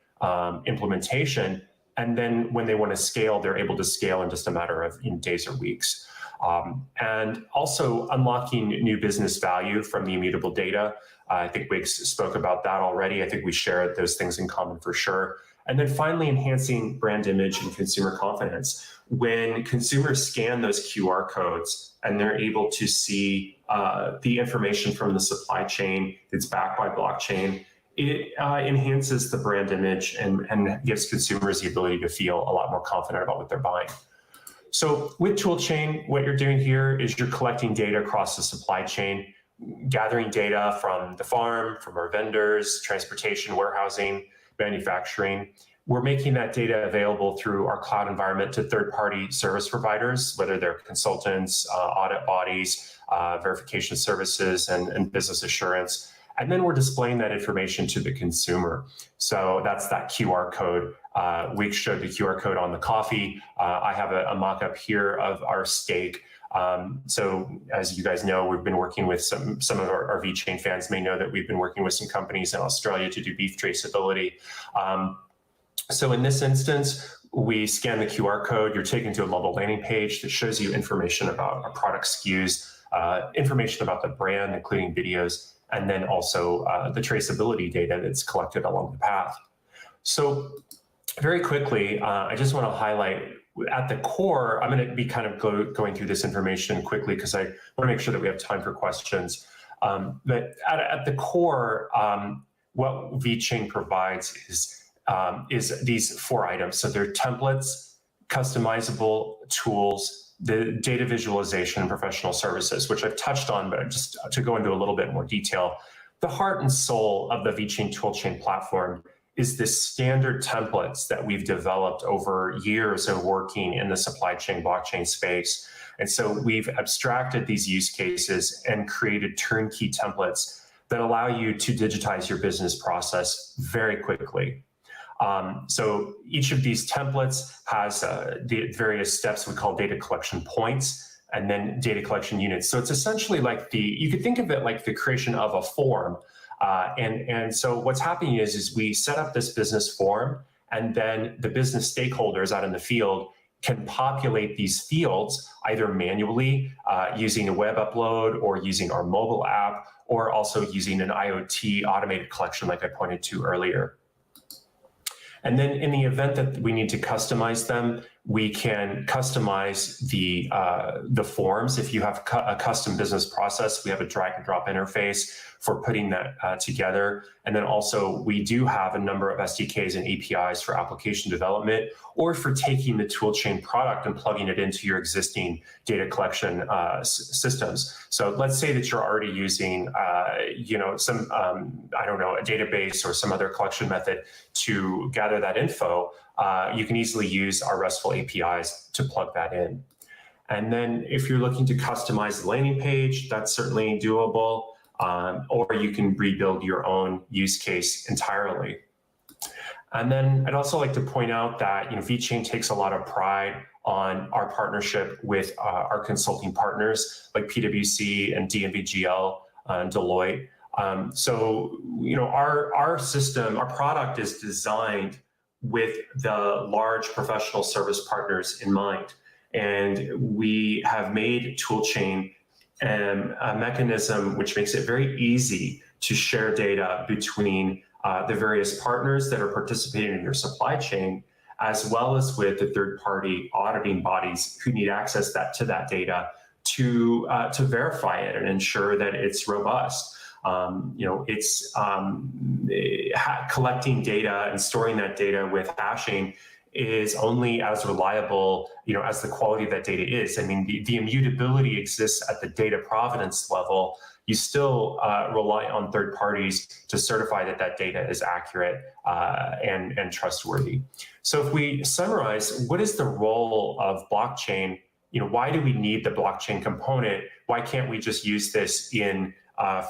implementation. And then when they want to scale, they're able to scale in just a matter of days or weeks. And also unlocking new business value from the immutable data. I think Wiggs spoke about that already. I think we share those things in common for sure. And then finally, enhancing brand image and consumer confidence. When consumers scan those QR codes and they're able to see the information from the supply chain that's backed by blockchain, it enhances the brand image and gives consumers the ability to feel a lot more confident about what they're buying. So with Toolchain, what you're doing here is you're collecting data across the supply chain, gathering data from the farm, from our vendors, transportation, warehousing, manufacturing. We're making that data available through our cloud environment to third-party service providers, whether they're consultants, audit bodies, verification services, and business assurance. And then we're displaying that information to the consumer. So that's that QR code. Wiggs showed the QR code on the coffee. I have a mock-up here of our steak. So as you guys know, we've been working with some of our VeChain fans may know that we've been working with some companies in Australia to do beef traceability. So in this instance, we scan the QR code. You're taken to a mobile landing page that shows you information about our product SKUs, information about the brand, including videos, and then also the traceability data that's collected along the path. So very quickly, I just want to highlight at the core, I'm going to be kind of going through this information quickly because I want to make sure that we have time for questions. But at the core, what VeChain provides is these 4 items. So they're templates, customizable tools, the data visualization and professional services, which I've touched on, but just to go into a little bit more detail, the heart and soul of the VeChain Toolchain platform is the standard templates that we've developed over years of working in the supply chain blockchain space. And so we've abstracted these use cases and created turnkey templates that allow you to digitize your business process very quickly. So each of these templates has the various steps we call data collection points and then data collection units. So it's essentially like you could think of it like the creation of a form. And so what's happening is we set up this business form, and then the business stakeholders out in the field can populate these fields either manually using a web upload or using our mobile app, or also using an IoT automated collection like I pointed to earlier. And then in the event that we need to customize them, we can customize the forms. If you have a custom business process, we have a drag and drop interface for putting that together. And then also we do have a number of SDKs and APIs for application development, or for taking the Toolchain product and plugging it into your existing data collection systems. So let's say that you're already using, some, I don't know, a database or some other collection method to gather that info. You can easily use our RESTful APIs to plug that in. And then if you're looking to customize the landing page, that's certainly doable. Or you can rebuild your own use case entirely. And then I'd also like to point out that VeChain takes a lot of pride on our partnership with our consulting partners like PwC and DNVGL and Deloitte. So our system, our product is designed with the large professional service partners in mind. And we have made Toolchain a mechanism which makes it very easy to share data between the various partners that are participating in your supply chain, as well as with the third-party auditing bodies who need access to that data to verify it and ensure that it's robust. Collecting data and storing that data with hashing is only as reliable, as the quality of that data is. I mean, the immutability exists at the data provenance level. You still rely on third parties to certify that data is accurate and trustworthy. So if we summarize, what is the role of blockchain? Why do we need the blockchain component? Why can't we just use this in,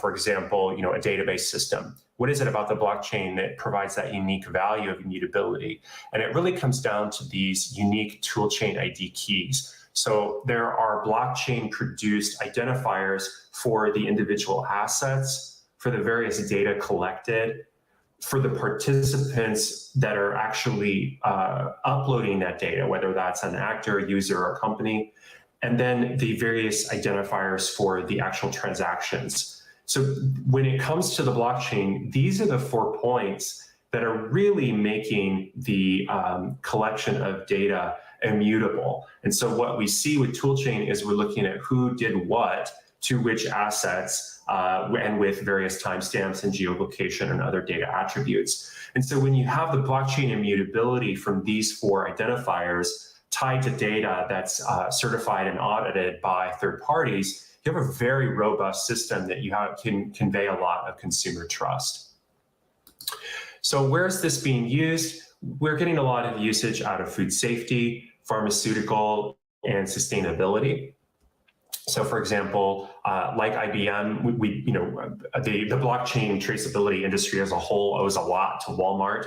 for example, a database system? What is it about the blockchain that provides that unique value of immutability? And it really comes down to these unique Toolchain ID keys. So there are blockchain produced identifiers for the individual assets, for the various data collected, for the participants that are actually uploading that data, whether that's an actor, user, or company, and then the various identifiers for the actual transactions. So when it comes to the blockchain, these are the 4 points that are really making the collection of data immutable. And so what we see with toolchain is we're looking at who did what to which assets and with various timestamps and geolocation and other data attributes. And so when you have the blockchain immutability from these 4 identifiers tied to data that's certified and audited by third parties, you have a very robust system that can convey a lot of consumer trust. So where is this being used? We're getting a lot of usage out of food safety, pharmaceutical, and sustainability. So, for example, like IBM, the blockchain traceability industry as a whole owes a lot to Walmart.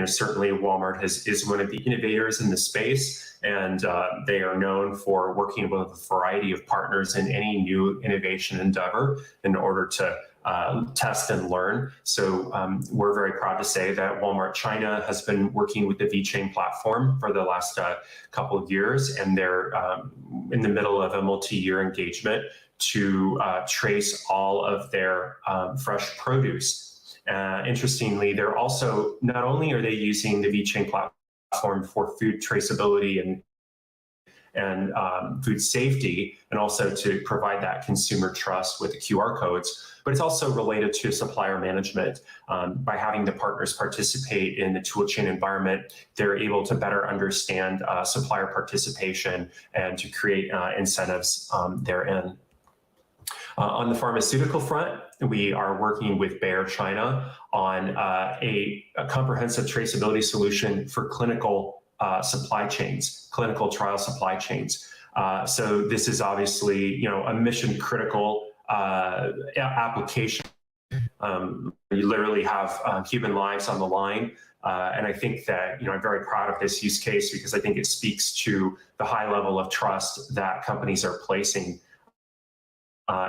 Certainly Walmart is one of the innovators in the space, and they are known for working with a variety of partners in any new innovation endeavor in order to test and learn. So we're very proud to say that Walmart China has been working with the VeChain platform for the last couple of years, and they're in the middle of a multi-year engagement to trace all of their fresh produce. Interestingly, they're also, not only are they using the VeChain platform for food traceability and food safety, and also to provide that consumer trust with the QR codes, but it's also related to supplier management. By having the partners participate in the toolchain environment, they're able to better understand supplier participation and to create incentives therein. On the pharmaceutical front, we are working with Bayer China on a comprehensive traceability solution for clinical supply chains, clinical trial supply chains. So this is obviously, a mission critical application. You literally have human lives on the line. And I think that, I'm very proud of this use case because I think it speaks to the high level of trust that companies are placing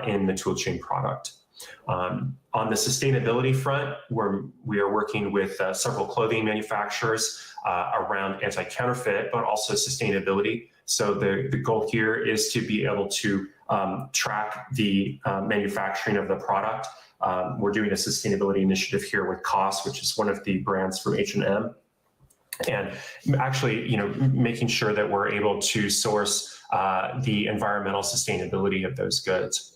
in the toolchain product. On the sustainability front, we are working with several clothing manufacturers around anti-counterfeit, but also sustainability. So the goal here is to be able to track the manufacturing of the product. We're doing a sustainability initiative here with COS, which is one of the brands from H&M. And actually, making sure that we're able to source the environmental sustainability of those goods.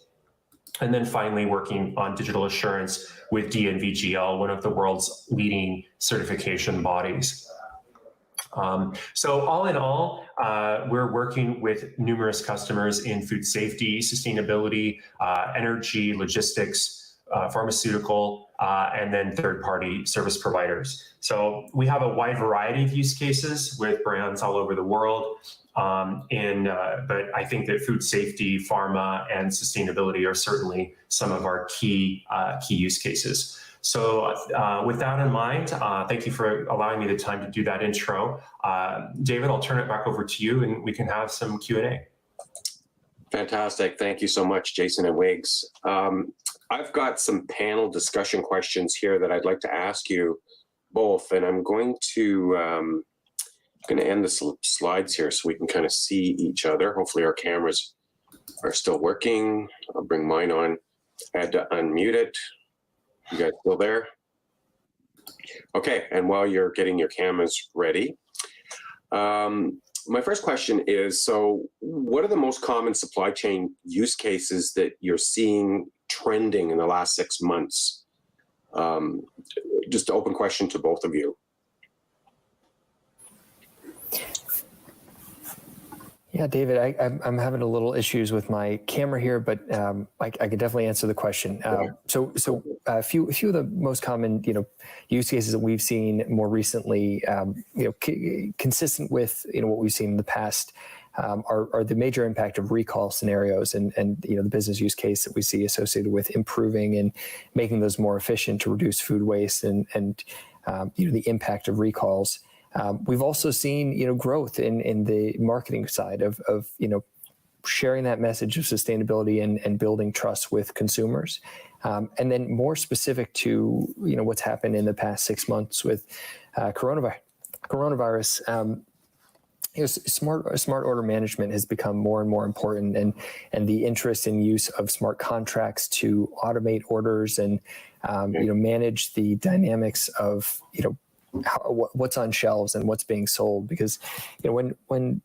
And then finally, working on digital assurance with DNVGL, one of the world's leading certification bodies. So all in all, we're working with numerous customers in food safety, sustainability, energy, logistics, pharmaceutical, and then third-party service providers. So we have a wide variety of use cases with brands all over the world. But I think that food safety, pharma, and sustainability are certainly some of our key use cases. So with that in mind, thank you for allowing me the time to do that intro. David, I'll turn it back over to you and we can have some Q&A. Fantastic. Thank you so much, Jason and Wiggs. I've got some panel discussion questions here that I'd like to ask you both, and I'm going to end the slides here so we can kind of see each other. Hopefully our cameras are still working. I'll bring mine on. I had to unmute it. You guys still there? Okay, and while you're getting your cameras ready, my first question is, so what are the most common supply chain use cases that you're seeing trending in the last 6 months? Just an open question to both of you. Yeah, David, I'm having a little issues with my camera here, but I can definitely answer the question. So a few of the most common, use cases that we've seen more recently, consistent with what we've seen in the past, are the major impact of recall scenarios and the business use case that we see associated with improving and making those more efficient to reduce food waste and the impact of recalls. We've also seen, growth in the marketing side of sharing that message of sustainability and building trust with consumers. And then more specific to what's happened in the past 6 months with coronavirus. Smart order management has become more and more important, and the interest in use of smart contracts to automate orders and manage the dynamics of what's on shelves and what's being sold. Because when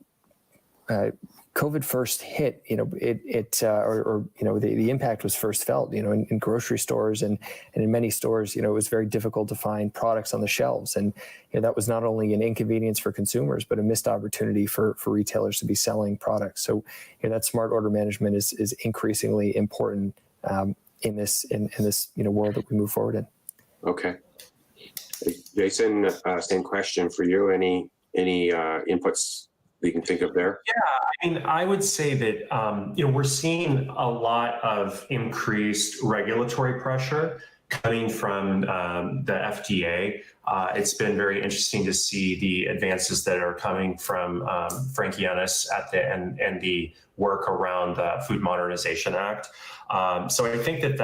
COVID first hit, the impact was first felt, in grocery stores and in many stores, it was very difficult to find products on the shelves. And that was not only an inconvenience for consumers, but a missed opportunity for retailers to be selling products. So that smart order management is increasingly important in this world that we move forward in. Okay. Jason, same question for you. Any inputs you can think of there? Yeah, I mean, I would say that we're seeing a lot of increased regulatory pressure coming from the FDA. It's been very interesting to see the advances that are coming from Frank Yanis at the and the work around the Food Modernization Act. So I think that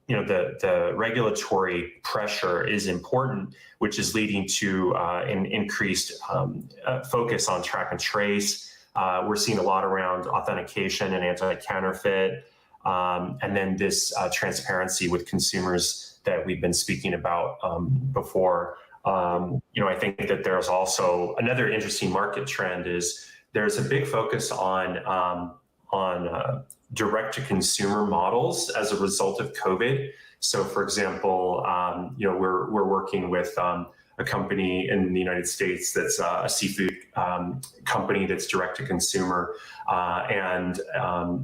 the regulatory pressure is important, which is leading to an increased focus on track and trace. We're seeing a lot around authentication and anti-counterfeit, and then this transparency with consumers that we've been speaking about before. I think that there's also another interesting market trend is there's a big focus on direct-to-consumer models as a result of COVID. So, for example, we're working with a company in the United States that's a seafood company that's direct-to-consumer, and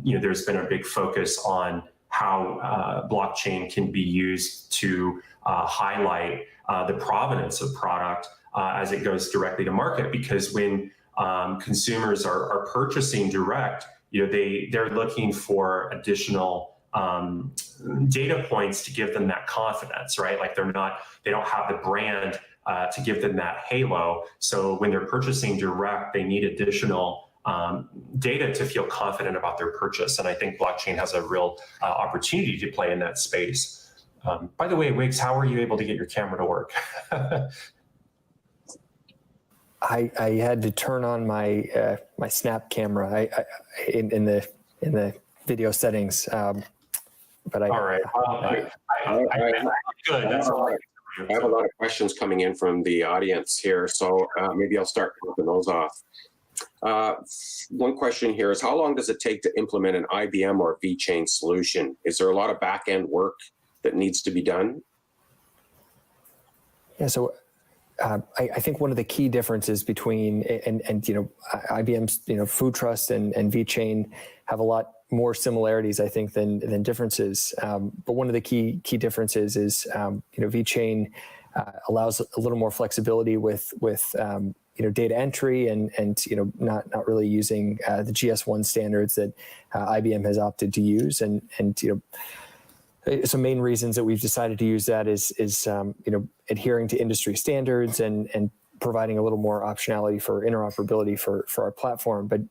there's been a big focus on how blockchain can be used to highlight the provenance of product as it goes directly to market. Because when consumers are purchasing direct, they're looking for additional data points to give them that confidence, right? Like they don't have the brand to give them that halo. So when they're purchasing direct, they need additional data to feel confident about their purchase. And I think blockchain has a real opportunity to play in that space. By the way, Wiggs, how are you able to get your camera to work? I had to turn on my my Snap camera in the video settings, but all right. Good. That's all right. I have a lot of questions coming in from the audience here, so maybe I'll start popping those off. One question here is, how long does it take to implement an IBM or VeChain solution? Is there a lot of back-end work that needs to be done? Yeah, so I think one of the key differences between IBM's Food Trust and VeChain have a lot more similarities, I think, than differences. But one of the key differences is VeChain allows a little more flexibility with data entry and not really using the GS1 standards that IBM has opted to use, and some main reasons that we've decided to use that is adhering to industry standards and providing a little more optionality for interoperability for our platform. But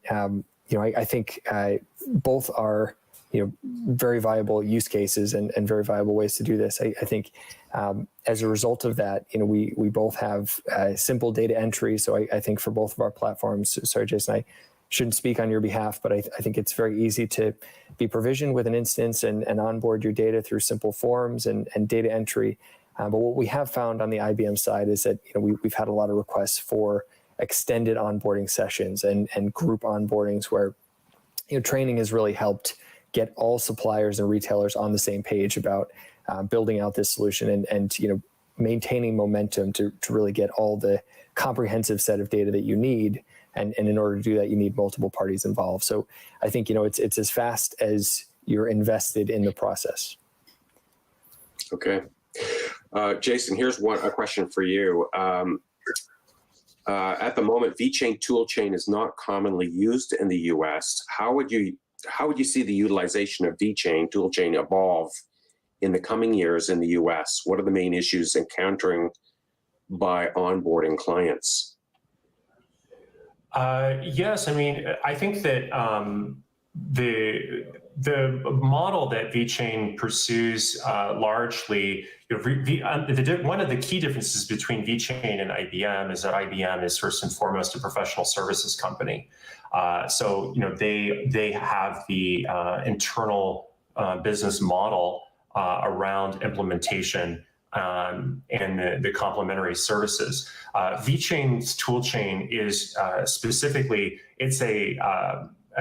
I think both are very viable use cases and very viable ways to do this. I think as a result of that, we both have simple data entry. So I think for both of our platforms, sorry, Jason, I shouldn't speak on your behalf, but I think it's very easy to be provisioned with an instance and onboard your data through simple forms and data entry. But what we have found on the IBM side is that we've had a lot of requests for extended onboarding sessions and group onboardings where training has really helped get all suppliers and retailers on the same page about building out this solution and maintaining momentum to really get all the comprehensive set of data that you need. And in order to do that, you need multiple parties involved. So I think it's as fast as you're invested in the process. Okay, Jason, here's a question for you. At the moment, VeChain toolchain is not commonly used in the U.S. How would you see the utilization of VeChain toolchain evolve in the coming years in the U.S.? What are the main issues encountering by onboarding clients? Yes, I mean, I think that the model that VeChain pursues largely, one of the key differences between VeChain and IBM is that IBM is first and foremost a professional services company. So they have the internal business model around implementation and the complementary services. VeChain's toolchain is specifically, it's a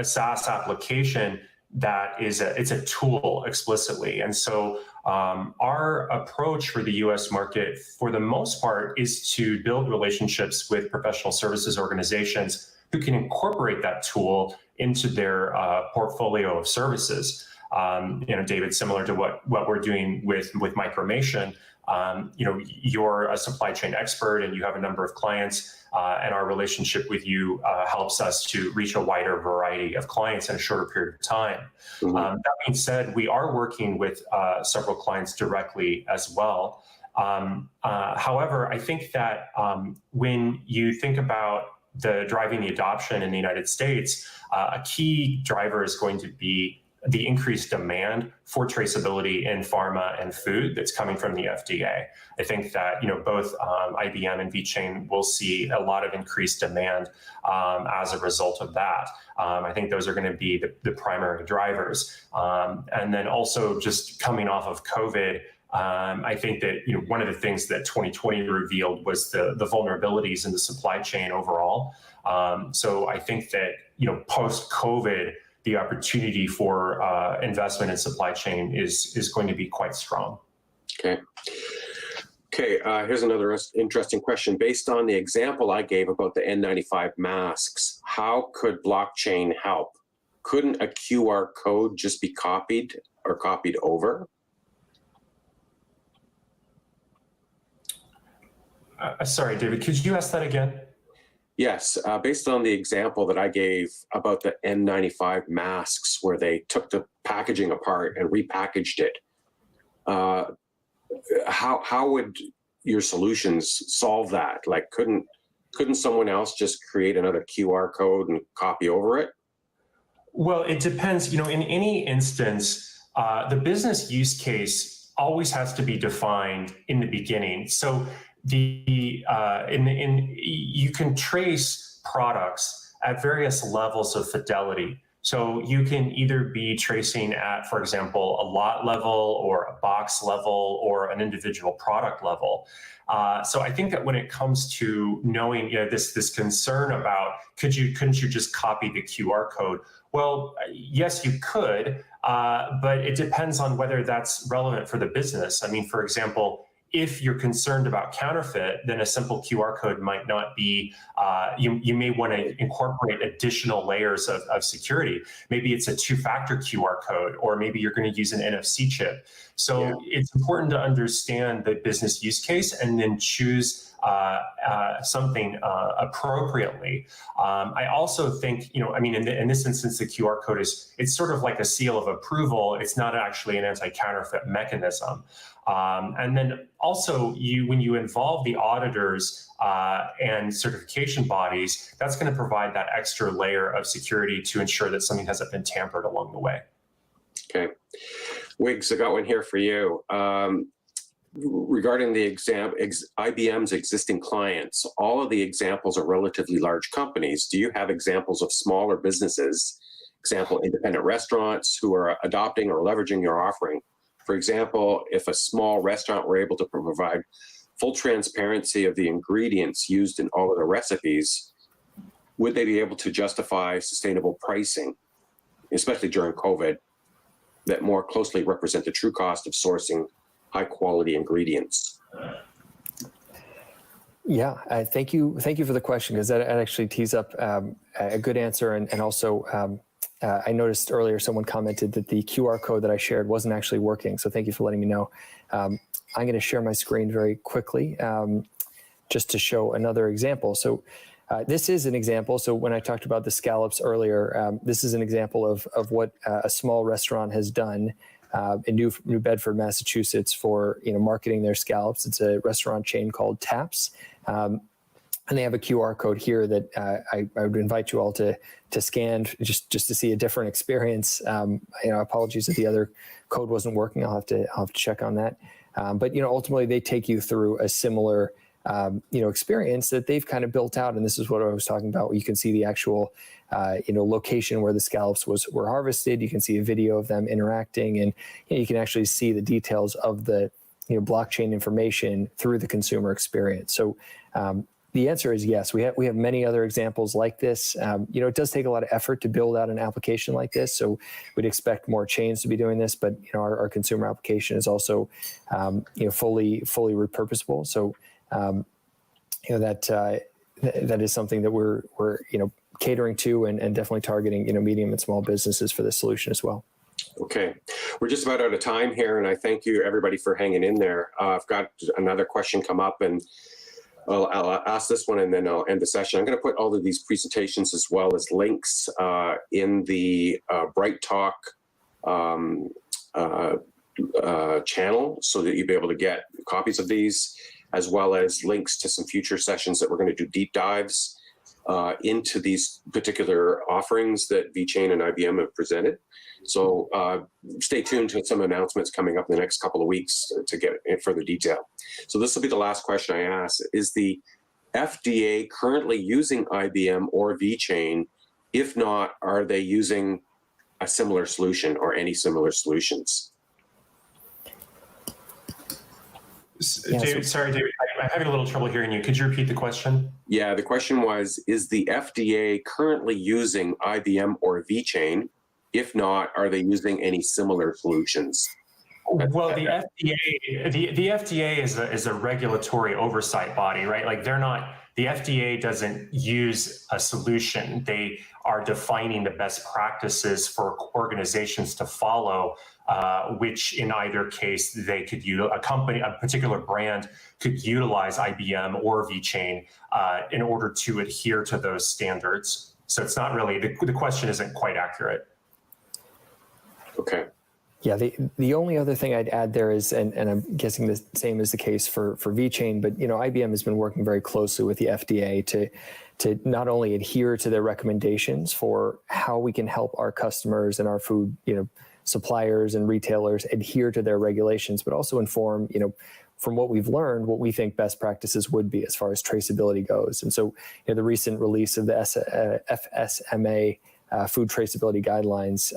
SaaS application that it's a tool explicitly. And so our approach for the US market, for the most part, is to build relationships with professional services organizations who can incorporate that tool into their portfolio of services. David, similar to what we're doing with Micromation, you're a supply chain expert and you have a number of clients, and our relationship with you helps us to reach a wider variety of clients in a shorter period of time. Mm-hmm. That being said, we are working with several clients directly as well. However, I think that when you think about driving the adoption in the United States, a key driver is going to be the increased demand for traceability in pharma and food that's coming from the FDA. I think that both IBM and VeChain will see a lot of increased demand as a result of that. I think those are going to be the primary drivers. And then also just coming off of COVID, I think that one of the things that 2020 revealed was the vulnerabilities in the supply chain overall. So I think that post-COVID, the opportunity for investment in supply chain is going to be quite strong. Okay. Here's another interesting question. Based on the example I gave about the N95 masks, how could blockchain help? Couldn't a QR code just be copied or copied over? Sorry, David, could you ask that again? Yes, based on the example that I gave about the N95 masks, where they took the packaging apart and repackaged it, how would your solutions solve that? Like, couldn't someone else just create another QR code and copy over it? Well, it depends. In any instance, the business use case always has to be defined in the beginning. So you can trace products at various levels of fidelity. So you can either be tracing at, for example, a lot level or a box level or an individual product level. So I think that when it comes to knowing this concern about couldn't you just copy the QR code? Well, yes, you could, but it depends on whether that's relevant for the business. I mean, for example, if you're concerned about counterfeit, then a simple QR code might not be, you may want to incorporate additional layers of security. Maybe it's a two-factor QR code, or maybe you're going to use an NFC chip. So It's important to understand the business use case and then choose something appropriately. I also think, in this instance, the QR code it's sort of like a seal of approval. It's not actually an anti-counterfeit mechanism. And then also, when you involve the auditors and certification bodies, that's going to provide that extra layer of security to ensure that something hasn't been tampered along the way. Okay. Wiggs, I got one here for you. Regarding the IBM's existing clients, all of the examples are relatively large companies. Do you have examples of smaller businesses, example, independent restaurants who are adopting or leveraging your offering? For example, if a small restaurant were able to provide full transparency of the ingredients used in all of the recipes, would they be able to justify sustainable pricing, especially during COVID, that more closely represent the true cost of sourcing high quality ingredients? Yeah, thank you for the question, because that actually tees up a good answer. And also, I noticed earlier someone commented that the QR code that I shared wasn't actually working. So thank you for letting me know. I'm going to share my screen very quickly just to show another example. So this is an example. So when I talked about the scallops earlier, this is an example of what a small restaurant has done in New Bedford, Massachusetts, for marketing their scallops. It's a restaurant chain called Taps. And they have a QR code here that I would invite you all to scan just to see a different experience. Apologies if the other code wasn't working. I'll have to check on that. But ultimately they take you through a similar experience that they've kind of built out. And this is what I was talking about. You can see the actual location where the scallops were harvested. You can see a video of them interacting, and you can actually see the details of the blockchain information through the consumer experience. So the answer is yes. We have many other examples like this. It does take a lot of effort to build out an application like this. So we'd expect more chains to be doing this, but our consumer application is also fully repurposable. So that is something that we're catering to and definitely targeting medium and small businesses for this solution as well. Okay, we're just about out of time here, and I thank you everybody for hanging in there. I've got another question come up, and I'll ask this one and then I'll end the session. I'm going to put all of these presentations as well as links in the Bright Talk channel so that you'll be able to get copies of these, as well as links to some future sessions that we're going to do deep dives into these particular offerings that VeChain and IBM have presented. So stay tuned to some announcements coming up in the next couple of weeks to get in further detail. So this will be the last question I ask. Is the FDA currently using IBM or VeChain? If not, are they using a similar solution or any similar solutions? David, sorry, David, I'm having a little trouble hearing you. Could you repeat the question? Yeah, the question was, is the FDA currently using IBM or VeChain? If not, are they using any similar solutions? Well, the FDA is a regulatory oversight body, right? Like the FDA doesn't use a solution. They are defining the best practices for organizations to follow, which in either case they could use, a particular brand could utilize IBM or VeChain in order to adhere to those standards. So it's not really, the question isn't quite accurate. Okay. Yeah, the only other thing I'd add there is, and I'm guessing the same is the case for VeChain, but IBM has been working very closely with the FDA to not only adhere to their recommendations for how we can help our customers and our food suppliers and retailers adhere to their regulations, but also inform from what we've learned what we think best practices would be as far as traceability goes. And so the recent release of the FSMA food traceability guidelines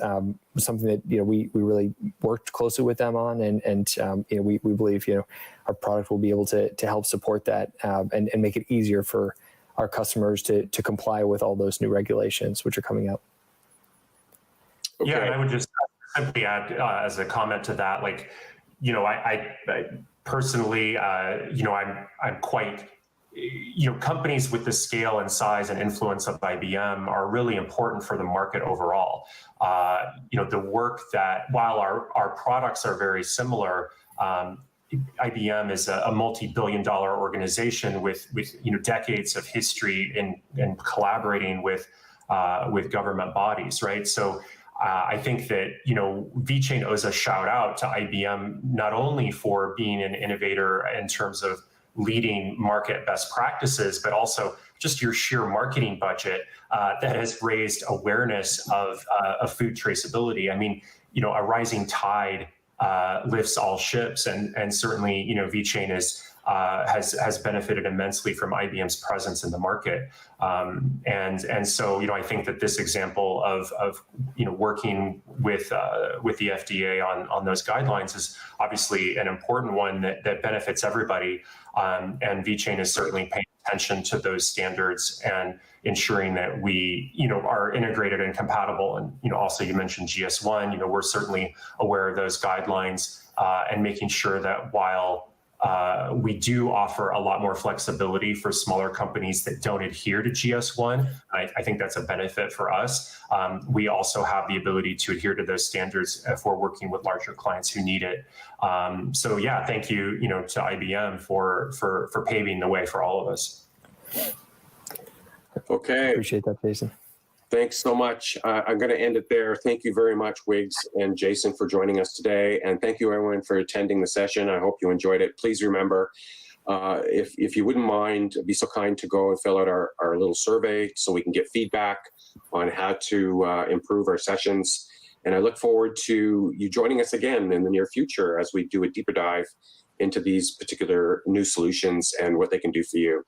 was something that we really worked closely with them on, and we believe our product will be able to help support that and make it easier for our customers to comply with all those new regulations which are coming out. Okay. Yeah, and I would just simply add as a comment to that, I personally, I'm quite. Companies with the scale and size and influence of IBM are really important for the market overall. The work that, while our products are very similar, IBM is a multi-billion-dollar organization with decades of history in collaborating with government bodies, right? So I think that VeChain owes a shout out to IBM not only for being an innovator in terms of leading market best practices, but also just your sheer marketing budget that has raised awareness of food traceability. I mean, a rising tide lifts all ships, and certainly, VeChain has benefited immensely from IBM's presence in the market, and so I think that this example of working with the FDA on those guidelines is obviously an important one that benefits everybody, and VeChain is certainly paying attention to those standards and ensuring that we are integrated and compatible. And also you mentioned GS1. We're certainly aware of those guidelines and making sure that while we do offer a lot more flexibility for smaller companies that don't adhere to GS1. I think that's a benefit for us. We also have the ability to adhere to those standards if we're working with larger clients who need it. So yeah, thank you, to IBM for paving the way for all of us. Okay. Appreciate that, Jason. Thanks so much. I'm going to end it there. Thank you very much, Wiggs and Jason, for joining us today. And thank you, everyone, for attending the session. I hope you enjoyed it. Please remember, If you wouldn't mind, be so kind to go and fill out our little survey so we can get feedback on how to improve our sessions. And I look forward to you joining us again in the near future as we do a deeper dive into these particular new solutions and what they can do for you.